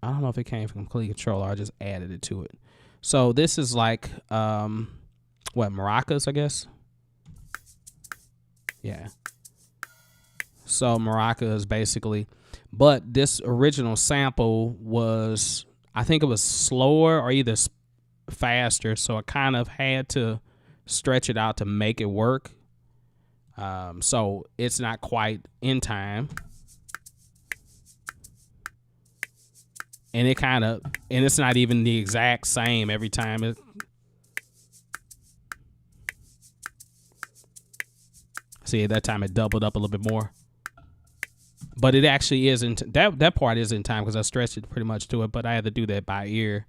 I don't know if it came from complete control or I just added it to it. So this is like what, maracas, I guess. Yeah. So maracas basically, but this original sample was, I think it was slower or either faster, so I kind of had to stretch it out to make it work. So it's not quite in time. And it kind of, and it's not even the exact same every time. See, at that time it doubled up a little bit more. But it actually isn't, that part is in time because I stretched it pretty much to it, but I had to do that by ear.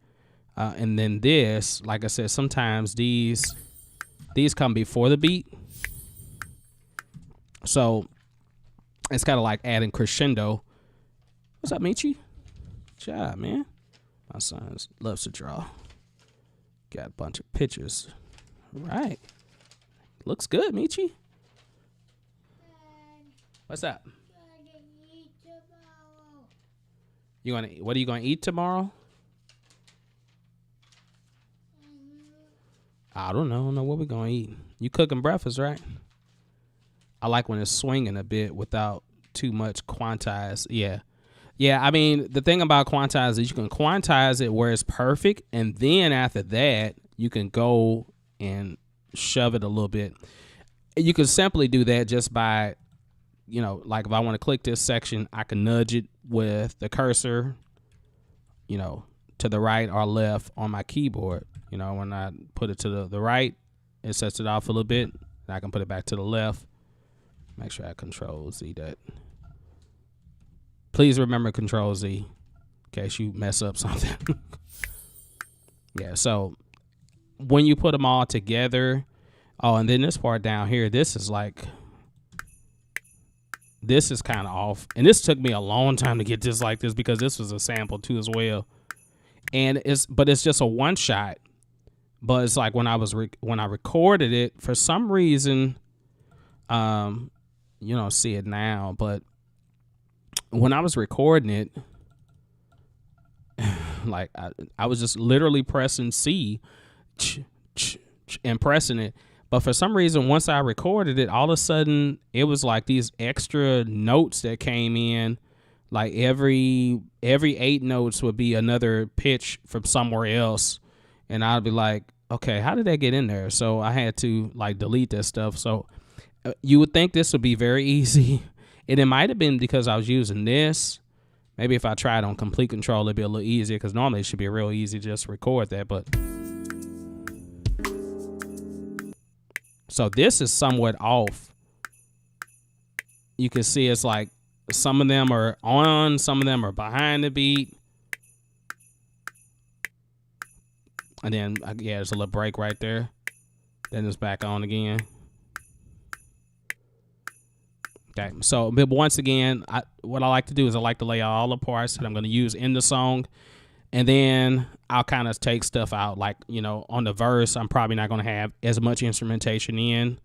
And then this, like I said, sometimes these come before the beat. So it's kind of like adding crescendo. What's up, Michi? Good job, man. My son loves to draw. Got a bunch of pictures. All right. Looks good, Michi. What's up? What are you gonna eat tomorrow? I don't know. I don't know what we're gonna eat. You cooking breakfast, right? I like when it's swinging a bit without too much quantized. Yeah. Yeah, I mean, the thing about quantize is you can quantize it where it's perfect, and then after that, you can go and shove it a little bit. You can simply do that just by, you know, like if I want to click this section, I can nudge it with the cursor, you know, to the right or left on my keyboard. You know, when I put it to the right, it sets it off a little bit, and I can put it back to the left. Make sure I Control Z that. Please remember Control Z in case you mess up something. Yeah, so when you put them all together, oh, and then this part down here, this is kind of off. And this took me a long time to get this like this because this was a sample too as well. And it's just a one shot. But it's like when I recorded it, for some reason, you don't see it now, but when I was recording it, like I was just literally pressing C and pressing it. But for some reason, once I recorded it, all of a sudden it was like these extra notes that came in. Like every 8 notes would be another pitch from somewhere else. And I'd be like, okay, how did that get in there? So I had to like delete that stuff. So you would think this would be very easy. And it might have been because I was using this. Maybe if I tried on complete control, it'd be a little easier because normally it should be real easy to just record that. But so this is somewhat off. You can see it's like some of them are on, some of them are behind the beat. And then, yeah, there's a little break right there Then it's back on again. Okay, so but once again, what I like to do is I like to lay out all the parts that I'm going to use in the song, and then I'll kind of take stuff out. Like, you know, on the verse, I'm probably not going to have as much instrumentation in,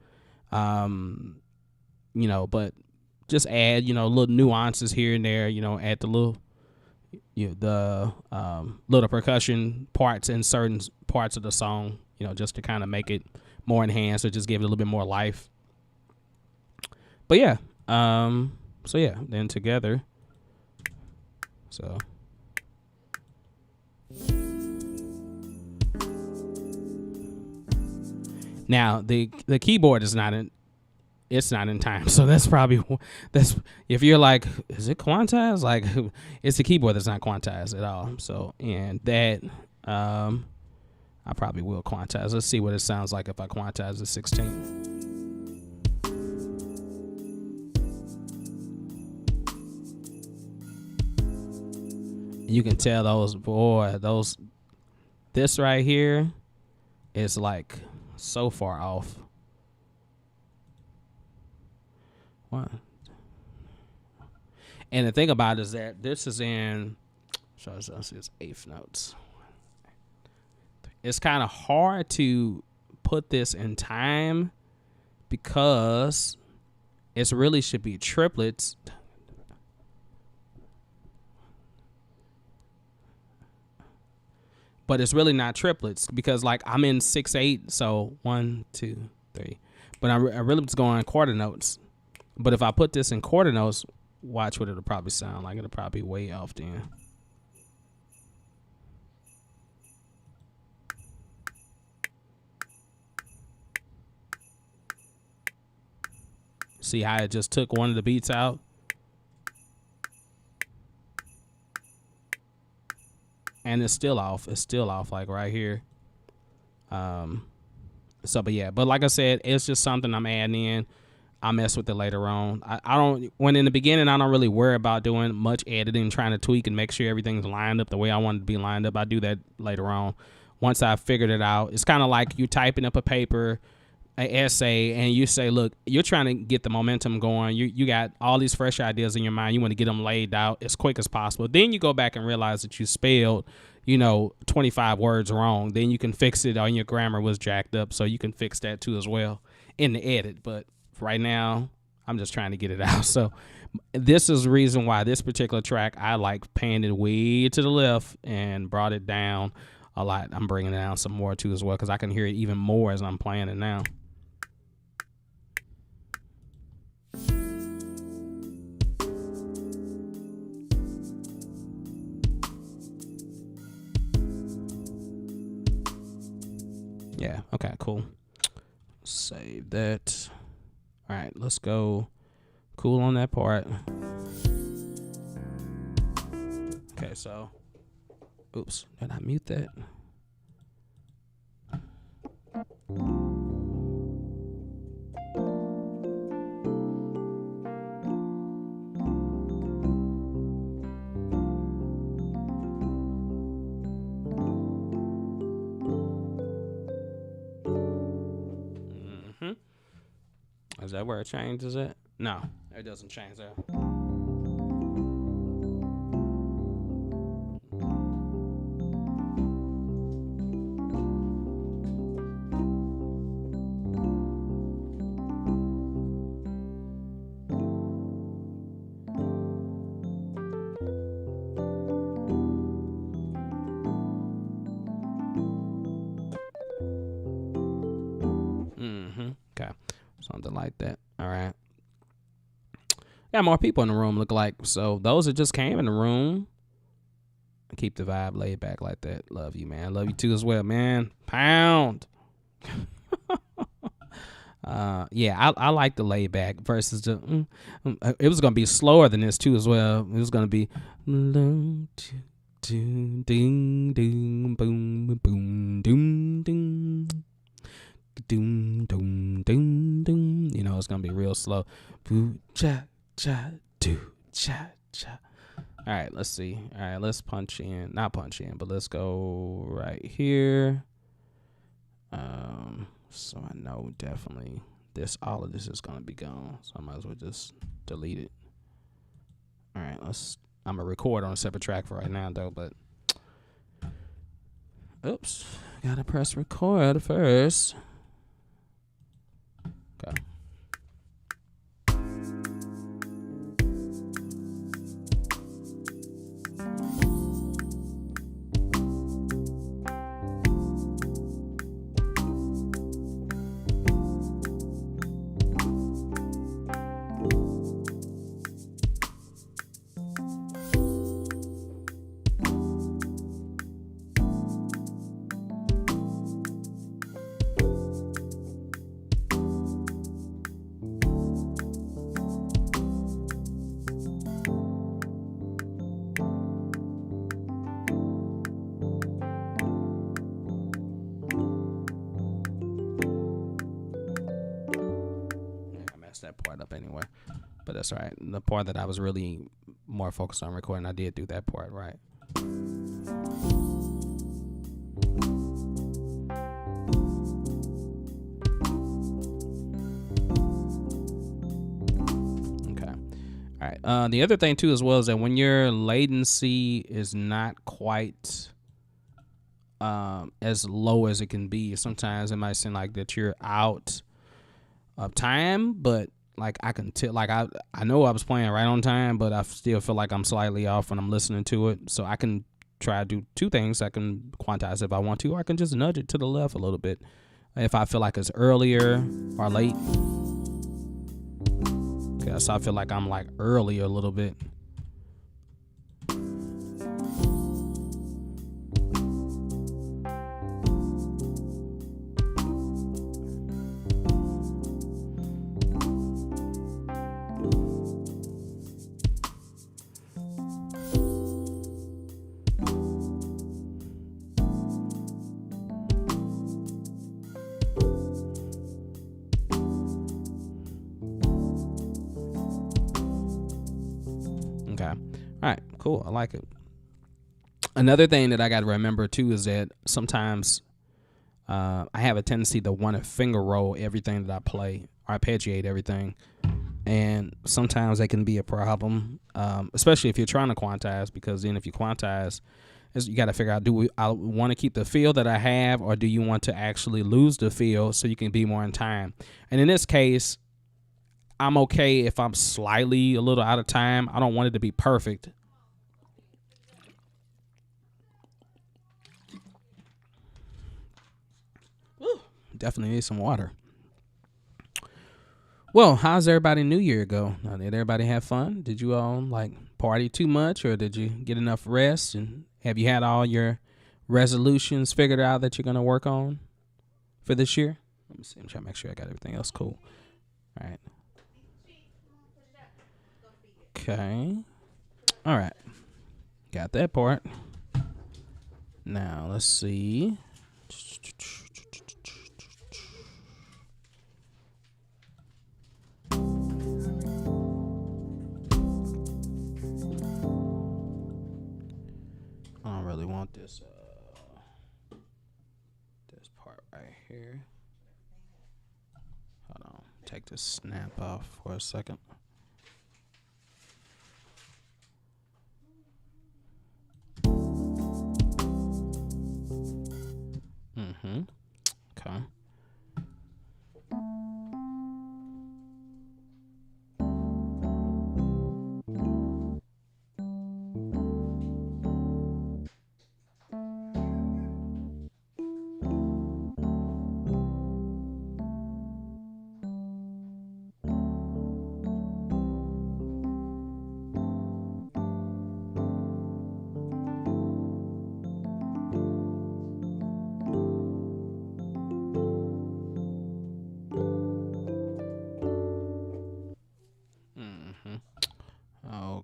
you know, but just add, you know, little nuances here and there. You know, add the little, little percussion parts in certain parts of the song. You know, just to kind of make it more enhanced or just give it a little bit more life. But yeah. So yeah, then together. So now the keyboard is not in, it's not in time. So that's if you're like, is it quantized? Like, it's the keyboard that's not quantized at all. So, and that I probably will quantize. Let's see what it sounds like if I quantize the 16. You can tell this right here is like so far off. What? And the thing about it is that this is in, so it's eighth notes. It's kind of hard to put this in time because it really should be triplets. But it's really not triplets because, like, I'm in 6/8, so 1, 2, 3. But I really was going quarter notes. But if I put this in quarter notes, watch what it'll probably sound like. It'll probably be way off then. See how it just took one of the beats out? And it's still off. It's still off, like right here. So, but yeah. But like I said, it's just something I'm adding in. I'll mess with it later on. I don't, when in the beginning, I don't really worry about doing much editing, trying to tweak and make sure everything's lined up the way I want it to be lined up. I do that later on. Once I've figured it out, it's kind of like you typing up a paper, an essay, and you say, look, you're trying to get the momentum going. You got all these fresh ideas in your mind. You want to get them laid out as quick as possible. Then you go back and realize that you spelled, 25 words wrong. Then you can fix it, or your grammar was jacked up, so you can fix that too as well in the edit. But right now, I'm just trying to get it out. So this is the reason why this particular track, I like panned it way to the left and brought it down a lot. I'm bringing it down some more too as well because I can hear it even more as I'm playing it now. Yeah, okay, cool. Save that. All right, let's go cool on that part. Okay, so, oops, did I mute that? Is that where it changes it? No, it doesn't change there. Okay. Something like that. All right. Got more people in the room, look like. So those that just came in the room, keep the vibe laid back like that. Love you, man. Love you too as well, man. Pound. Yeah, I like the laid back versus the. It was gonna be slower than this too as well. It was gonna be. Ding ding boom boom doom ding. Doom doom doom doom. It's gonna be real slow. Boo cha cha do cha cha. All right, let's see. All right, let's punch in. Not punch in, but let's go right here. So I know definitely all of this is gonna be gone. So I might as well just delete it. All right, I'm gonna record on a separate track for right now though, but oops, gotta press record first. Okay. That part up anyway, but that's all right. The part that I was really more focused on recording, I did do that part right. Okay. All right. The other thing too as well is that when your latency is not quite as low as it can be, sometimes it might seem like that you're out of time, but like I can tell, like I know I was playing right on time, but I still feel like I'm slightly off when I'm listening to it. So I can try to do two things. I can quantize if I want to, or I can just nudge it to the left a little bit if I feel like it's earlier or late. Okay, so I feel like I'm like early a little bit. Okay. All right, cool. I like it. Another thing that I got to remember too is that sometimes I have a tendency to want to finger roll everything that I play or arpeggiate everything. And sometimes that can be a problem, especially if you're trying to quantize, because then if you quantize, you got to figure out, I want to keep the feel that I have, or do you want to actually lose the feel so you can be more in time? And in this case, I'm okay if I'm slightly a little out of time. I don't want it to be perfect. Woo, definitely need some water. Well, how's everybody New Year go? Did everybody have fun? Did you all like party too much, or did you get enough rest? And have you had all your resolutions figured out that you're going to work on for this year? Let me see. I'm trying to make sure I got everything else cool. All right. Okay. All right. Got that part. Now, let's see. I don't really want this part right here. Hold on. Take this snap off for a second. Okay.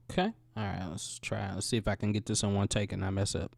Okay. All right. Let's try. Let's see if I can get this on one take and not mess up.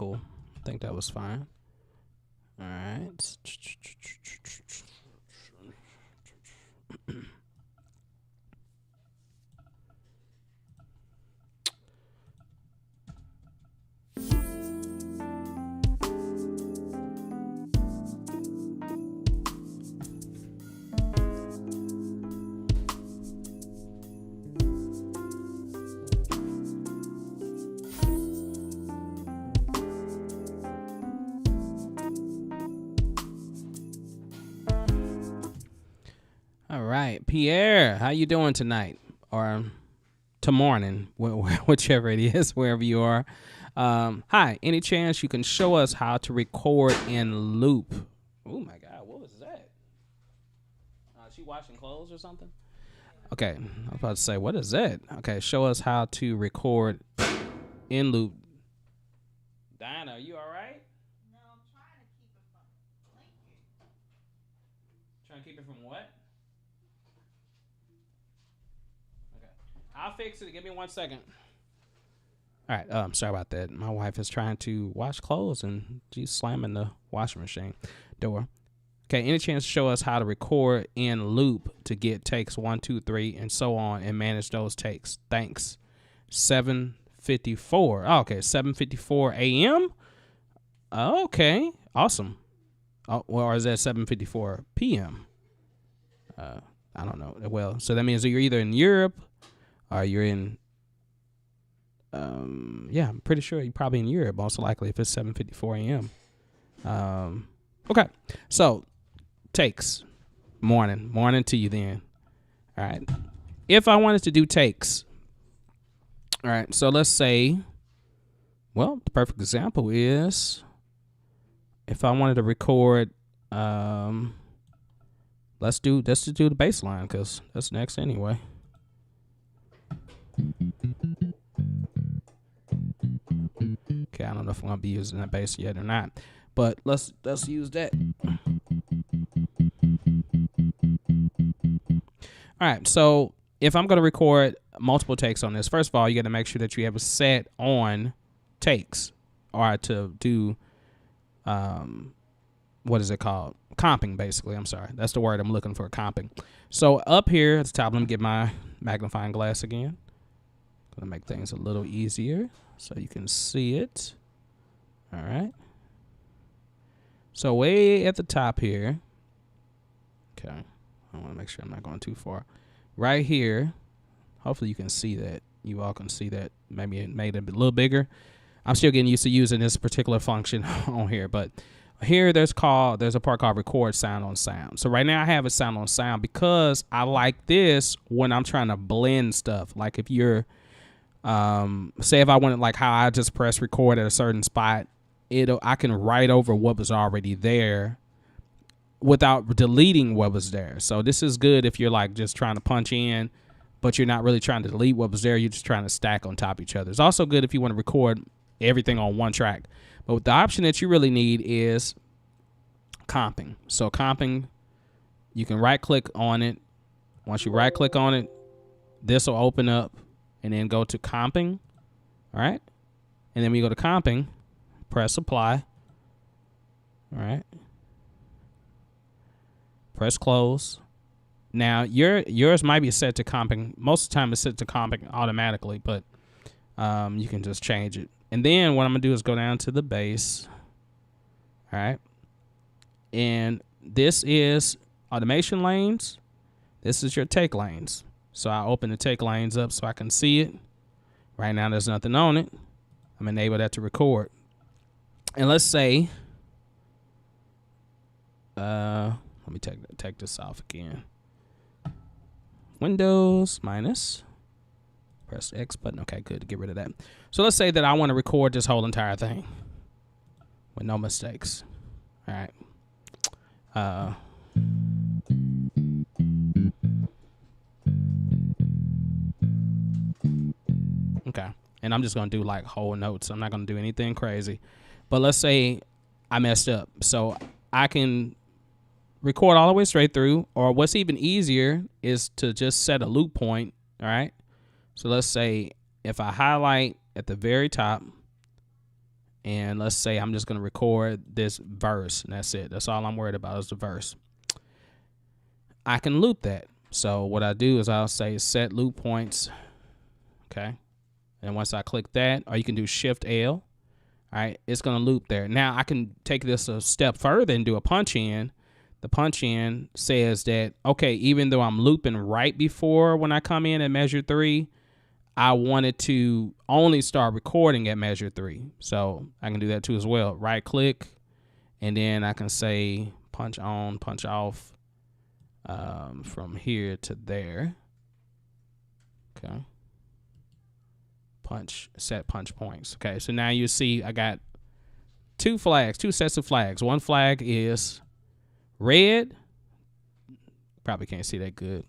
cool. I think that was fine. All right. All right, Pierre, how you doing tonight or to morning, whichever it is, wherever you are. Hi, any chance you can show us how to record in loop? Oh my God, what was that? She washing clothes or something? Okay, I was about to say, what is that? Okay, show us how to record in loop. Diana, are you all right? No, I'm trying to keep it from blinking. Trying to keep it from what? Okay, I'll fix it. Give me 1 second. All right, I'm sorry about that. My wife is trying to wash clothes and she's slamming the washing machine door. Okay, any chance to show us how to record in loop to get takes 1, 2, 3, and so on, and manage those takes? Thanks. 7:54. Oh, okay, 7:54 a.m. Okay, awesome. Oh, well, or is that 7:54 p.m.? I don't know. Well, so that means that you're either in Europe or you're in. Yeah, I'm pretty sure you're probably in Europe, most likely, if it's 7:54 a.m. Okay, so takes. Morning to you then. All right. If I wanted to do takes, all right, so let's say, well, the perfect example is if I wanted to record, let's just do the bass line because that's next anyway. Okay, I don't know if I'm gonna be using that bass yet or not, but let's use that. All right, so if I'm gonna record multiple takes on this, first of all, you got to make sure that you have a set on takes, or to do, what is it called? Comping, basically. I'm sorry, that's the word I'm looking for. Comping. So up here at the top, let me get my magnifying glass again. Gonna make things a little easier so you can see it. All right. So way at the top here. Okay. I want to make sure I'm not going too far. Right here. Hopefully you can see that. You all can see that. Maybe it made it a little bigger. I'm still getting used to using this particular function on here, but here there's a part called record sound on sound. So right now I have it sound on sound because I like this when I'm trying to blend stuff. Like if you're say if I wanted, like how I just press record at a certain spot, I can write over what was already there without deleting what was there. So this is good if you're like just trying to punch in, but you're not really trying to delete what was there. You're just trying to stack on top of each other. It's also good if you want to record everything on one track. But the option that you really need is comping. So comping, you can right click on it. Once you right click on it, this will open up and then go to comping. All right. And then when you go to comping, press apply. All right. Press close. Now yours might be set to comping. Most of the time it's set to comping automatically, but you can just change it. And then what I'm gonna do is go down to the bass. All right. And this is automation lanes. This is your take lanes. So I open the take lanes up so I can see it. Right now there's nothing on it. I'm enable that to record. And let's say, let me take this off again. Windows minus. Press the X button. Okay, good, to get rid of that. So let's say that I want to record this whole entire thing with no mistakes. All right. Okay. And I'm just going to do like whole notes. I'm not going to do anything crazy. But let's say I messed up. So I can record all the way straight through, or what's even easier is to just set a loop point. All right. So let's say if I highlight at the very top And let's say I'm just going to record this verse, and that's it. That's all I'm worried about is the verse. I can loop that. So what I do is I'll say set loop points. Okay. And once I click that, or you can do Shift L. All right, it's going to loop there. Now I can take this a step further and do a punch in. The punch in says that, okay, even though I'm looping right before when I come in at measure 3, I wanted to only start recording at measure 3. So I can do that too as well. Right click, and then I can say punch on, punch off from here to there. Okay. Punch, set punch points. Okay, so now you see I got two sets of flags. One flag is red. Probably can't see that good.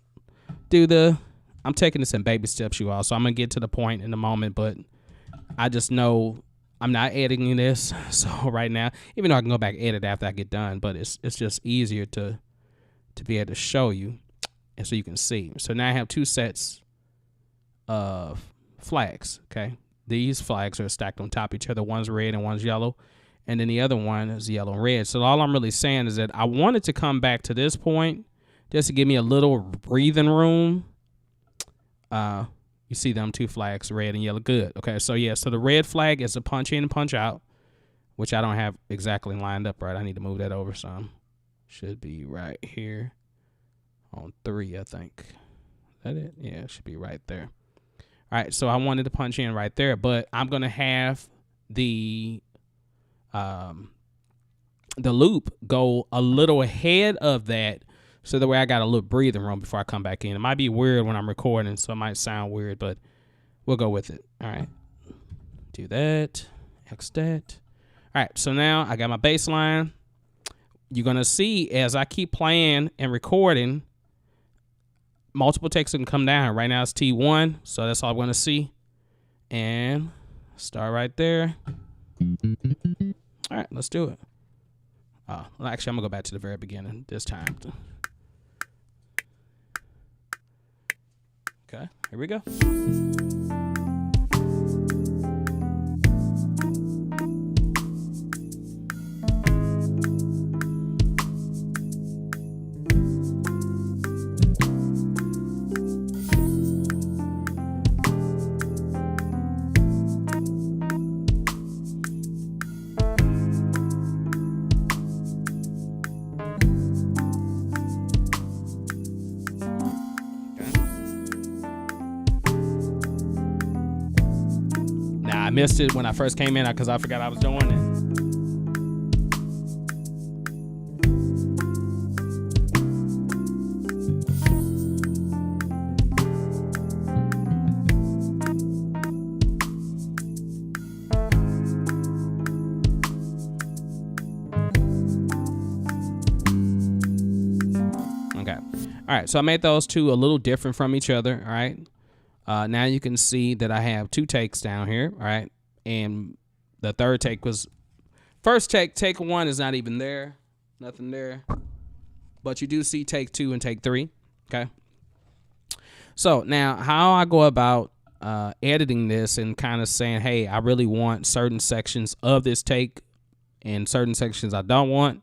I'm taking this in baby steps, you all, so I'm gonna get to the point in a moment, but I just know I'm not editing this. So right now, even though I can go back and edit after I get done, but it's just easier to be able to show you and so you can see. So now I have two sets of flags. Okay, these flags are stacked on top of each other. One's red and one's yellow, and then the other one is yellow and red. So all I'm really saying is that I wanted to come back to this point just to give me a little breathing room. You see them two flags, red and yellow. Good. Okay, so yeah, so the red flag is a punch in and punch out, which I don't have exactly lined up right. I need to move that over some. Should be right here on 3, I think. Is that it? Yeah, it should be right there. All right, so I wanted to punch in right there, but I'm gonna have the loop go a little ahead of that, so that way I got a little breathing room before I come back in. It might be weird when I'm recording, so it might sound weird, but we'll go with it. All right, do that, X that. All right, so now I got my bass line. You're gonna see as I keep playing and recording, multiple takes can come down. Right now it's T1, so that's all I'm gonna see. And start right there. All right, let's do it. Well, actually, I'm gonna go back to the very beginning this time. Okay, here we go. I missed it when I first came in because I forgot I was doing it. Okay. All right. So I made those two a little different from each other. All right. Now you can see that I have 2 takes down here, all right? And the third take was, first take 1 is not even there, nothing there. But you do see take 2 and take 3, okay? So now how I go about editing this and kind of saying, hey, I really want certain sections of this take and certain sections I don't want.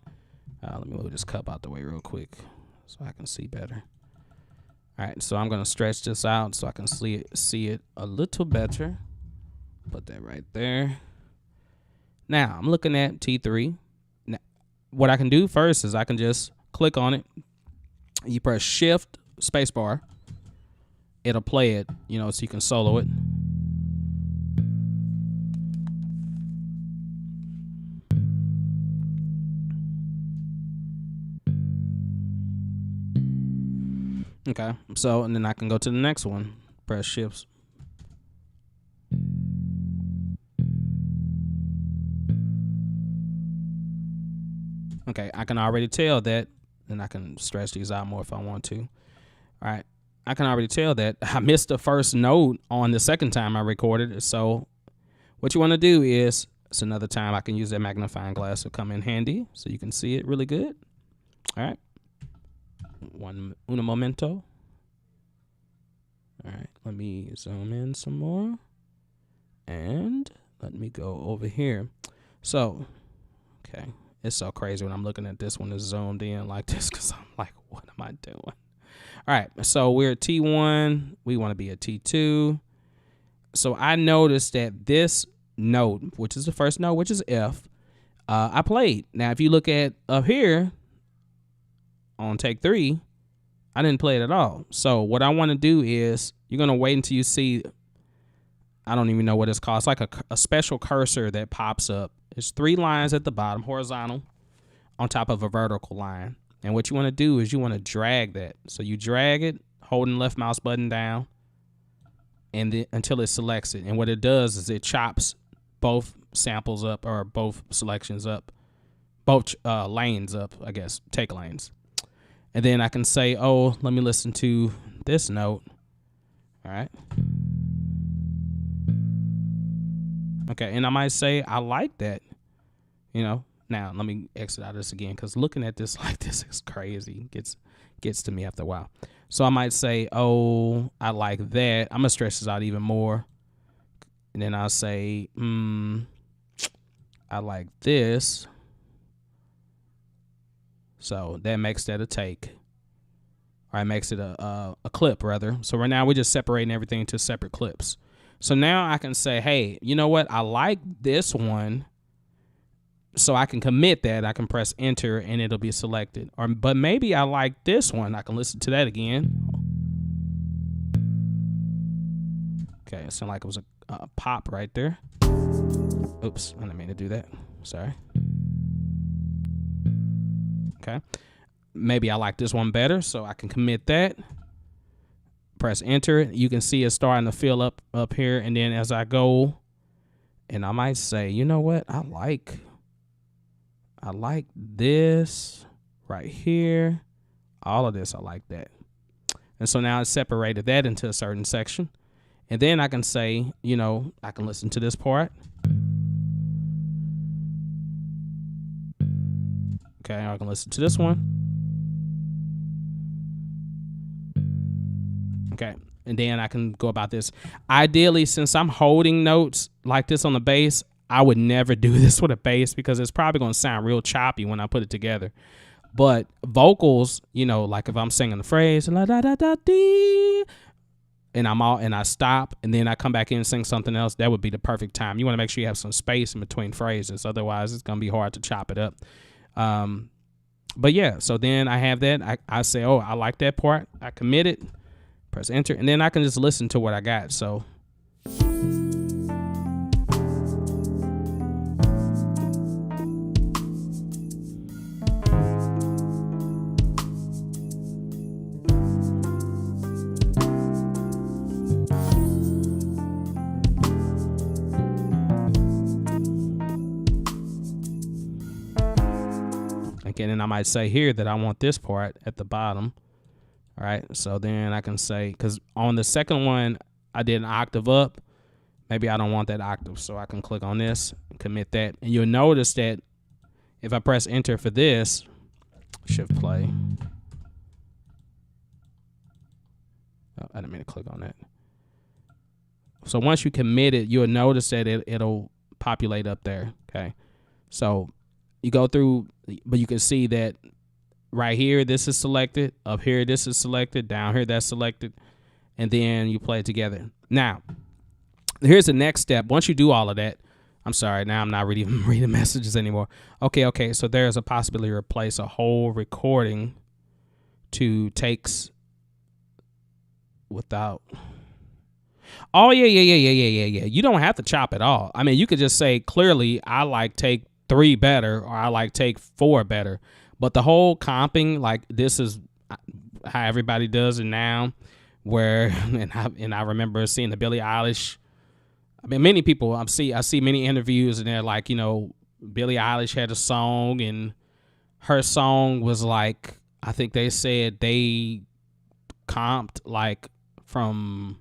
Let me move this cup out the way real quick so I can see better. All right, so I'm going to stretch this out so I can see it a little better. Put that right there. Now, I'm looking at T3. Now, what I can do first is I can just click on it. You press Shift, spacebar. It'll play it, so you can solo it. Okay, so, and then I can go to the next one. Press Shift. Okay, I can already tell that, and I can stretch these out more if I want to. All right, I can already tell that I missed the first note on the second time I recorded it. So what you want to do is, it's another time I can use that magnifying glass to come in handy so you can see it really good. All right. Un momento. All right, let me zoom in some more. And let me go over here. So, okay. It's so crazy when I'm looking at this one that's zoomed in like this because I'm like, what am I doing? All right. So we're at T1. We want to be at T2. So I noticed that this note, which is the first note, which is F, I played. Now, if you look at up here on take 3, I didn't play it at all. So what I want to do is you're going to wait until you see, I don't even know what it's called. It's like a special cursor that pops up. There's 3 lines at the bottom, horizontal, on top of a vertical line. And what you want to do is you want to drag that. So you drag it, holding left mouse button down, and until it selects it. And what it does is it chops both samples up, or both selections up, both lanes up, I guess, take lanes. And then I can say, oh, let me listen to this note. All right. Okay, and I might say, I like that, you know. Now, let me exit out of this again, because looking at this like this is crazy. Gets to me after a while. So I might say, oh, I like that. I'm going to stretch this out even more. And then I'll say, I like this. So that makes that a take. Or it makes it a clip, rather. So right now we're just separating everything into separate clips. So now I can say, hey, you know what? I like this one. So I can commit that. I can press enter and it'll be selected. But maybe I like this one. I can listen to that again. Okay, it sounded like it was a pop right there. Oops, I didn't mean to do that. Sorry. Okay. Maybe I like this one better, so I can commit that. Press enter. You can see it starting to fill up here. And then as I go, and I might say, you know what? I like this right here. All of this, I like that. And so now I separated that into a certain section. And then I can say, you know, I can listen to this part. Okay, I can listen to this one. Okay, and then I can go about this. Ideally, since I'm holding notes like this on the bass, I would never do this with a bass because it's probably going to sound real choppy when I put it together. But vocals, you know, like if I'm singing the phrase, la da da da dee, and I stop, and then I come back in and sing something else, that would be the perfect time. You want to make sure you have some space in between phrases, otherwise it's going to be hard to chop it up. But yeah, so then I have that. I say, oh, I like that part. I commit it. Press enter, and then I can just listen to what I got. So again, and I might say here that I want this part at the bottom. All right, so then I can say, because on the second one, I did an octave up. Maybe I don't want that octave, so I can click on this and commit that. And you'll notice that if I press enter for this, shift play. Oh, I didn't mean to click on that. So once you commit it, you'll notice that it'll populate up there, okay? So you go through, but you can see that right here, this is selected. Up here, this is selected. Down here, that's selected. And then you play it together. Now, here's the next step. Once you do all of that, I'm sorry, now I'm not reading messages anymore. Okay, so there's a possibility to replace a whole recording to takes without. Oh, yeah. You don't have to chop it all. I mean, you could just say, clearly, I like take 3 better, or I like take 4 better. But the whole comping, like this is how everybody does it now, where and I remember seeing the Billie Eilish. I mean, many people I see many interviews, and they're like, you know, Billie Eilish had a song, and her song was like, I think they said they comped like from,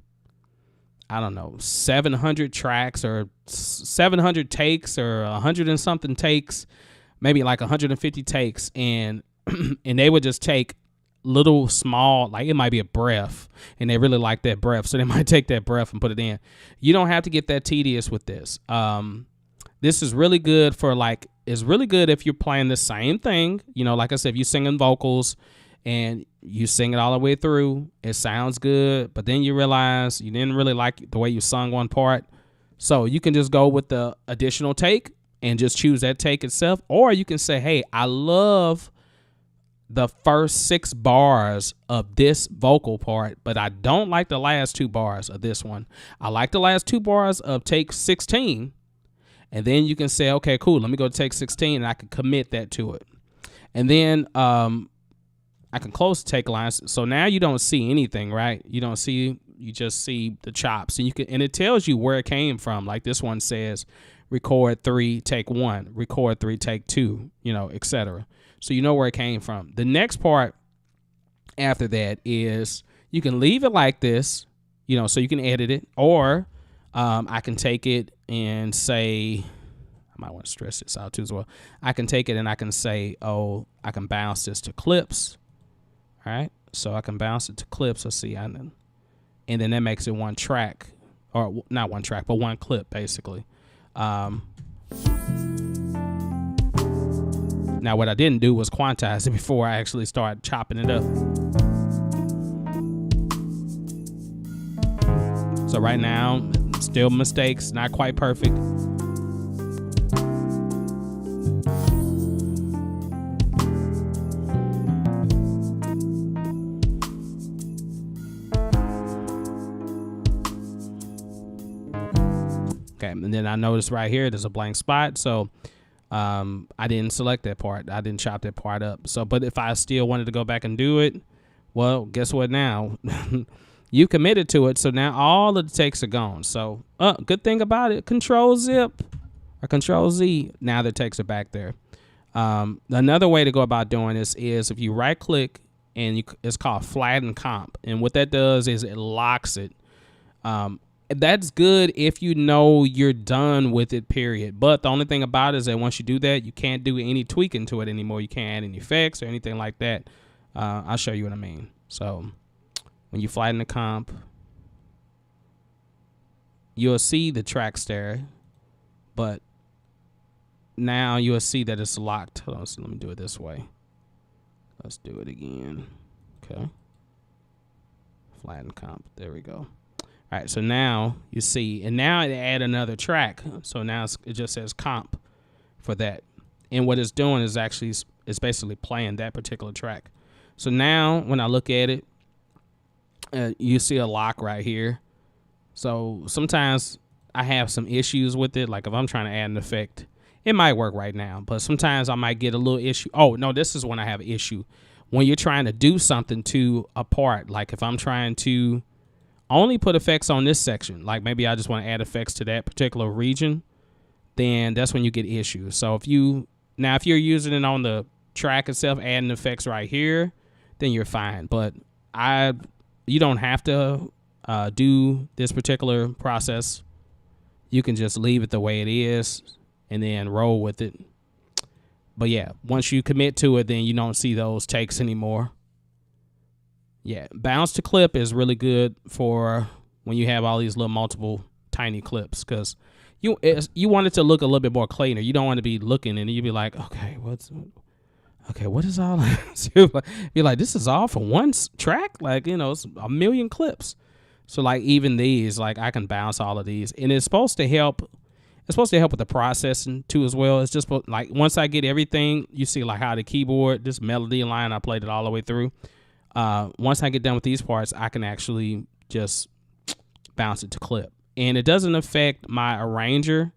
I don't know, 700 tracks or 700 takes or 100 and something takes. Maybe like 150 takes, and and they would just take little small, like it might be a breath, and they really like that breath, so they might take that breath and put it in. You don't have to get that tedious with this. This is really good for like, it's really good if you're playing the same thing. Like I said, if you're singing vocals and you sing it all the way through, it sounds good, but then you realize you didn't really like the way you sung one part. So you can just go with the additional take and just choose that take itself. Or you can say, hey, I love the first 6 bars of this vocal part, but I don't like the last 2 bars of this one. I like the last 2 bars of take 16. And then you can say, okay, cool, let me go to take 16 and I can commit that to it. And then I can close the take lines. So now you don't see anything, right? You just see the chops, and it tells you where it came from. Like this one says, record 3, take 1, record 3, take 2, etc. So you know where it came from. The next part after that is you can leave it like this, so you can edit it, or I can take it and say, I might want to stress this out too as well. I can take it and I can say, oh, I can bounce this to clips. All right. So I can bounce it to clips. Let's see. And then that makes it one track, or not one track, but one clip basically. Now what I didn't do was quantize it before I actually started chopping it up. So right now, still mistakes, not quite perfect. Okay, and then I noticed right here there's a blank spot, so I didn't select that part. I didn't chop that part up. So, but if I still wanted to go back and do it, well, guess what now? You committed to it, so now all of the takes are gone. So, good thing about it, Control Zip or Control Z, now the takes are back there. Another way to go about doing this is if you right click and it's called Flatten Comp, and what that does is it locks it. That's good if you know you're done with it, period. But the only thing about it is that once you do that, you can't do any tweaking to it anymore. You can't add any effects or anything like that. I'll show you what I mean. So when you flatten the comp, you'll see the tracks there, but now you'll see that it's locked. Hold on, so let me do it this way. Let's do it again. Okay. Flatten comp. There we go. All right, so now you see, and now it add another track. So now it just says comp for that. And what it's doing is actually, it's basically playing that particular track. So now when I look at it, you see a lock right here. So sometimes I have some issues with it. Like if I'm trying to add an effect, it might work right now, but sometimes I might get a little issue. Oh, no, this is when I have an issue. When you're trying to do something to a part, like if I'm trying to only put effects on this section, like maybe I just want to add effects to that particular region, then that's when you get issues. So if you're using it on the track itself, adding effects right here, then you're fine. But you don't have to do this particular process. You can just leave it the way it is and then roll with it. But yeah, once you commit to it, then you don't see those takes anymore. Yeah, bounce to clip is really good for when you have all these little multiple tiny clips, because you want it to look a little bit more cleaner. You don't want to be looking and you be like, what is all that? You're like, this is all for one track? Like, it's a million clips. So like even these, like I can bounce all of these, and it's supposed to help. It's supposed to help with the processing too as well. It's just like once I get everything, you see like how the keyboard, this melody line, I played it all the way through. Once I get done with these parts, I can actually just bounce it to clip. And it doesn't affect my arranger,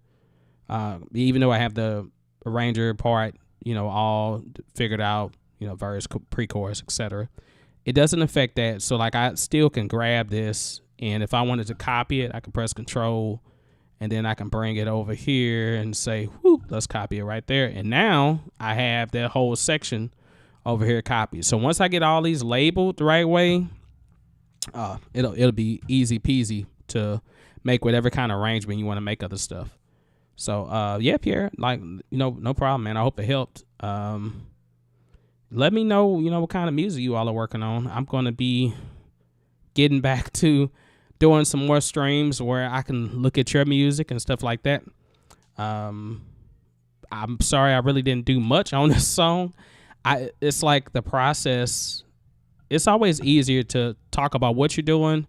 even though I have the arranger part, all figured out, verse, pre-chorus, etc. It doesn't affect that. So like I still can grab this, and if I wanted to copy it, I can press Control, and then I can bring it over here and say, whoop, let's copy it right there. And now I have that whole section over here copied. So once I get all these labeled the right way, it'll be easy peasy to make whatever kind of arrangement you want to make of the stuff. So yeah, Pierre, like, no problem, man. I hope it helped. Let me know, what kind of music you all are working on. I'm going to be getting back to doing some more streams where I can look at your music and stuff like that. Um, I'm sorry, I really didn't do much on this song. It's like the process. It's always easier to talk about what you're doing,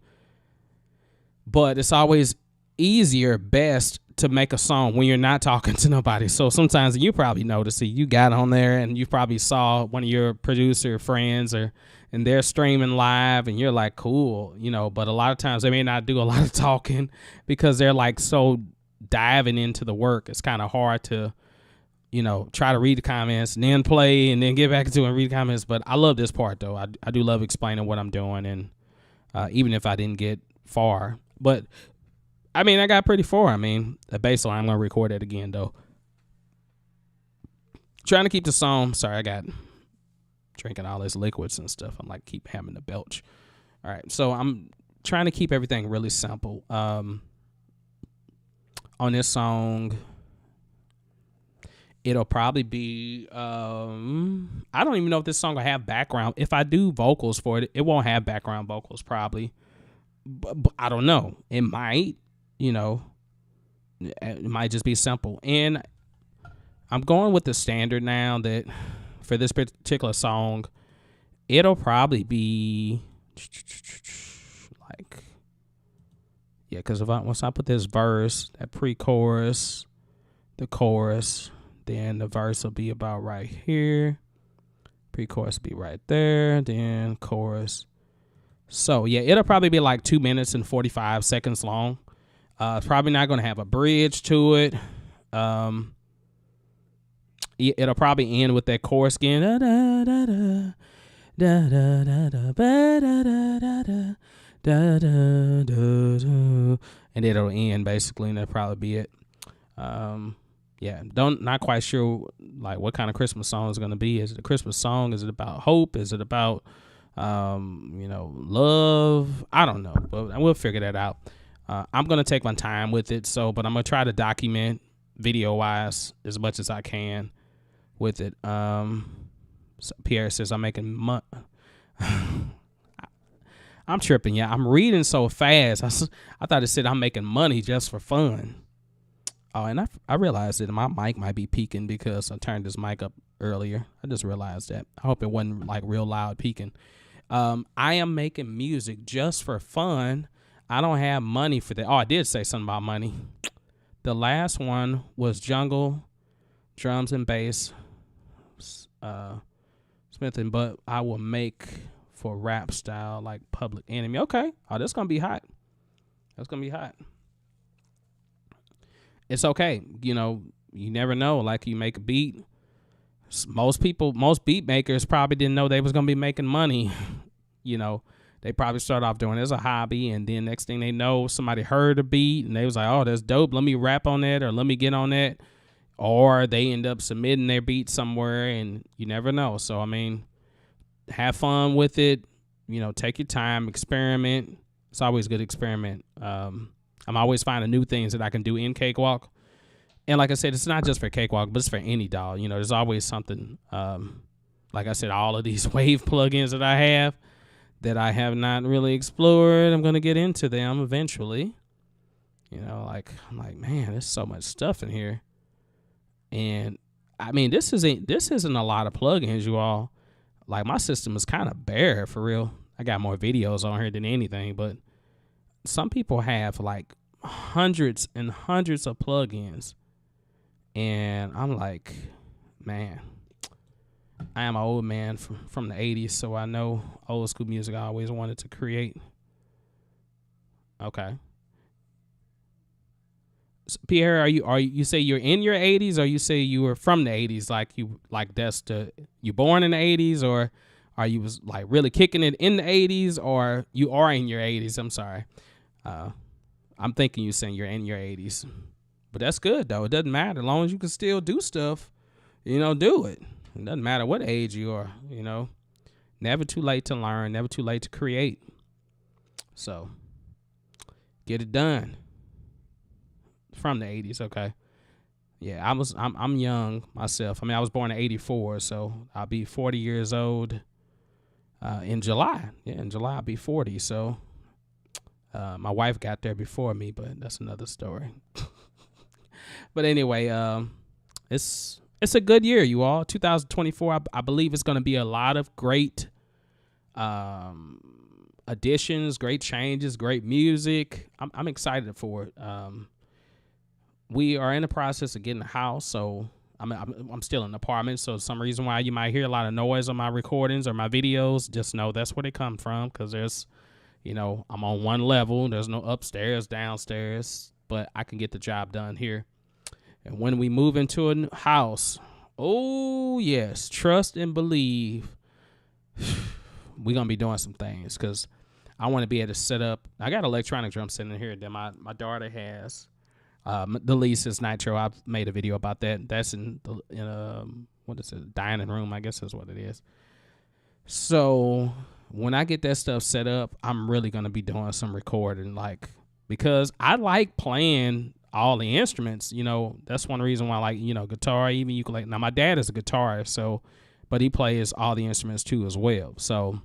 but it's always best to make a song when you're not talking to nobody. So sometimes you probably notice it. You got on there and you probably saw one of your producer friends and they're streaming live and you're like, cool, but a lot of times they may not do a lot of talking because they're like so diving into the work. It's kind of hard to, try to read the comments and then play and then get back into it and read the comments. But I love this part though. I do love explaining what I'm doing, and even if I didn't get far, but I got pretty far. The bass line, I'm going to record it again, though. Trying to keep the song. Sorry, I got drinking all this liquids and stuff. I'm like, keep having to belch. All right, so I'm trying to keep everything really simple. On this song, it'll probably be, I don't even know if this song will have background. If I do vocals for it, it won't have background vocals probably. But I don't know. It might. It might just be simple. And I'm going with the standard now that for this particular song, it'll probably be like, yeah, because once I put this verse, that pre-chorus, the chorus, then the verse will be about right here. Pre-chorus will be right there, then chorus. So, yeah, it'll probably be like 2 minutes and 45 seconds long. It's probably not going to have a bridge to it. It'll probably end with that chorus again. And it'll end basically, and that'll probably be it. Yeah, not quite sure like what kind of Christmas song is going to be. Is it a Christmas song? Is it about hope? Is it about love? I don't know, but we'll figure that out. I'm going to take my time with it. But I'm going to try to document video wise as much as I can with it. So Pierre says I'm making money. I'm tripping. Yeah. I'm reading so fast. I thought it said I'm making money just for fun. Oh, and I realized that my mic might be peaking because I turned this mic up earlier. I just realized that. I hope it wasn't like real loud peaking. I am making music just for fun. I don't have money for that. Oh, I did say something about money. The last one was jungle, drums and bass, Smith and But I will make for rap style like Public Enemy. Okay. Oh, that's going to be hot. That's going to be hot. It's okay. You never know. Like you make a beat. Most beat makers probably didn't know they was going to be making money. They probably start off doing it as a hobby, and then next thing they know, somebody heard a beat and they was like, oh, that's dope. Let me rap on that, or let me get on that. Or they end up submitting their beat somewhere, and you never know. So, have fun with it. Take your time, experiment. It's always good to experiment. I'm always finding new things that I can do in Cakewalk. And like I said, it's not just for Cakewalk, but it's for any DAW. There's always something, like I said, all of these wave plugins that I have that I have not really explored. I'm going to get into them eventually. I'm like, man, there's so much stuff in here. And this isn't a lot of plugins, you all. Like my system is kind of bare for real. I got more videos on here than anything, but some people have like hundreds and hundreds of plugins. And I'm like, man, I am an old man from the 80s, so I know old school music I always wanted to create. Okay. So Pierre, are you say you're in your 80s, or you say you were from the 80s, you born in the 80s, or are you was like really kicking it in the 80s, or you are in your 80s? I'm sorry. I'm thinking you saying you're in your 80s. But that's good though. It doesn't matter as long as you can still do stuff, do it. It doesn't matter what age you are, Never too late to learn, never too late to create. So, get it done. From the 80s, okay. Yeah, I'm young myself. I was born in 84, so I'll be 40 years old in July. Yeah, in July I'll be 40, so my wife got there before me, but that's another story. But anyway, it's a good year, you all. 2024, I believe it's going to be a lot of great additions, great changes, great music. I'm excited for it. We are in the process of getting a house, so I'm still in an apartment. So some reason why you might hear a lot of noise on my recordings or my videos, just know that's where they come from, because there's, I'm on one level. There's no upstairs, downstairs, but I can get the job done here. And when we move into a new house, oh yes, trust and believe, we're gonna be doing some things, because I want to be able to set up. I got electronic drum sitting in here that my daughter has. The lease is Nitro. I've made a video about that. That's in what is it? Dining room, I guess is what it is. So when I get that stuff set up, I'm really gonna be doing some recording, because I like playing all the instruments. That's one reason why I like, guitar, even ukulele. Now my dad is a guitarist, but he plays all the instruments too as well. So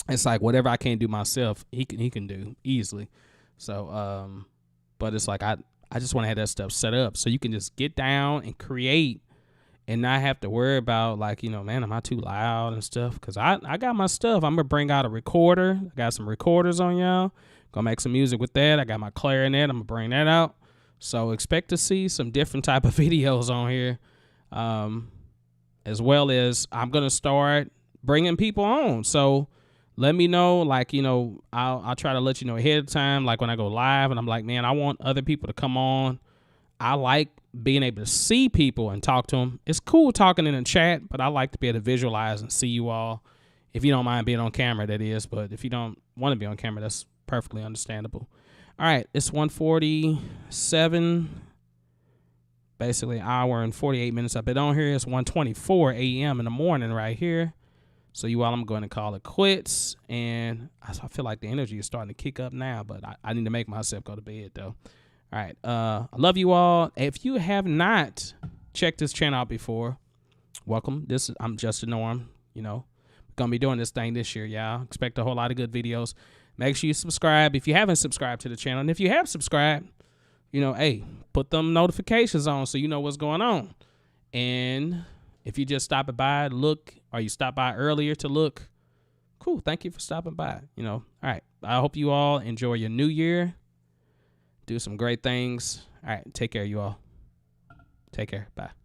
it's like whatever I can't do myself, he can do easily. So but it's like I just want to have that stuff set up so you can just get down and create and not have to worry about man, am I too loud and stuff? Because I got my stuff. I'm gonna bring out a recorder. I got some recorders on y'all. Gonna make some music with that. I got my clarinet. I'm gonna bring that out. So expect to see some different type of videos on here, as well as I'm gonna start bringing people on. So let me know, I'll try to let you know ahead of time, like when I go live and I'm like, man, I want other people to come on. I like being able to see people and talk to them. It's cool talking in the chat, but I like to be able to visualize and see you all. If you don't mind being on camera, that is. But if you don't want to be on camera, that's perfectly understandable. All right, it's 1:47, basically an hour and 48 minutes. I've been on here. It's 1:24 a.m. in the morning right here. So you all, I'm going to call it quits. And I feel like the energy is starting to kick up now, but I need to make myself go to bed, though. All right. I love you all. If you have not checked this channel out before, welcome. I'm Just a Norm. We're going to be doing this thing this year, y'all. Expect a whole lot of good videos. Make sure you subscribe if you haven't subscribed to the channel. And if you have subscribed, hey, put them notifications on so you know what's going on. And if you just stop by, look, or you stop by earlier to look, cool. Thank you for stopping by. All right. I hope you all enjoy your new year. Do some great things. All right. Take care, you all. Take care. Bye.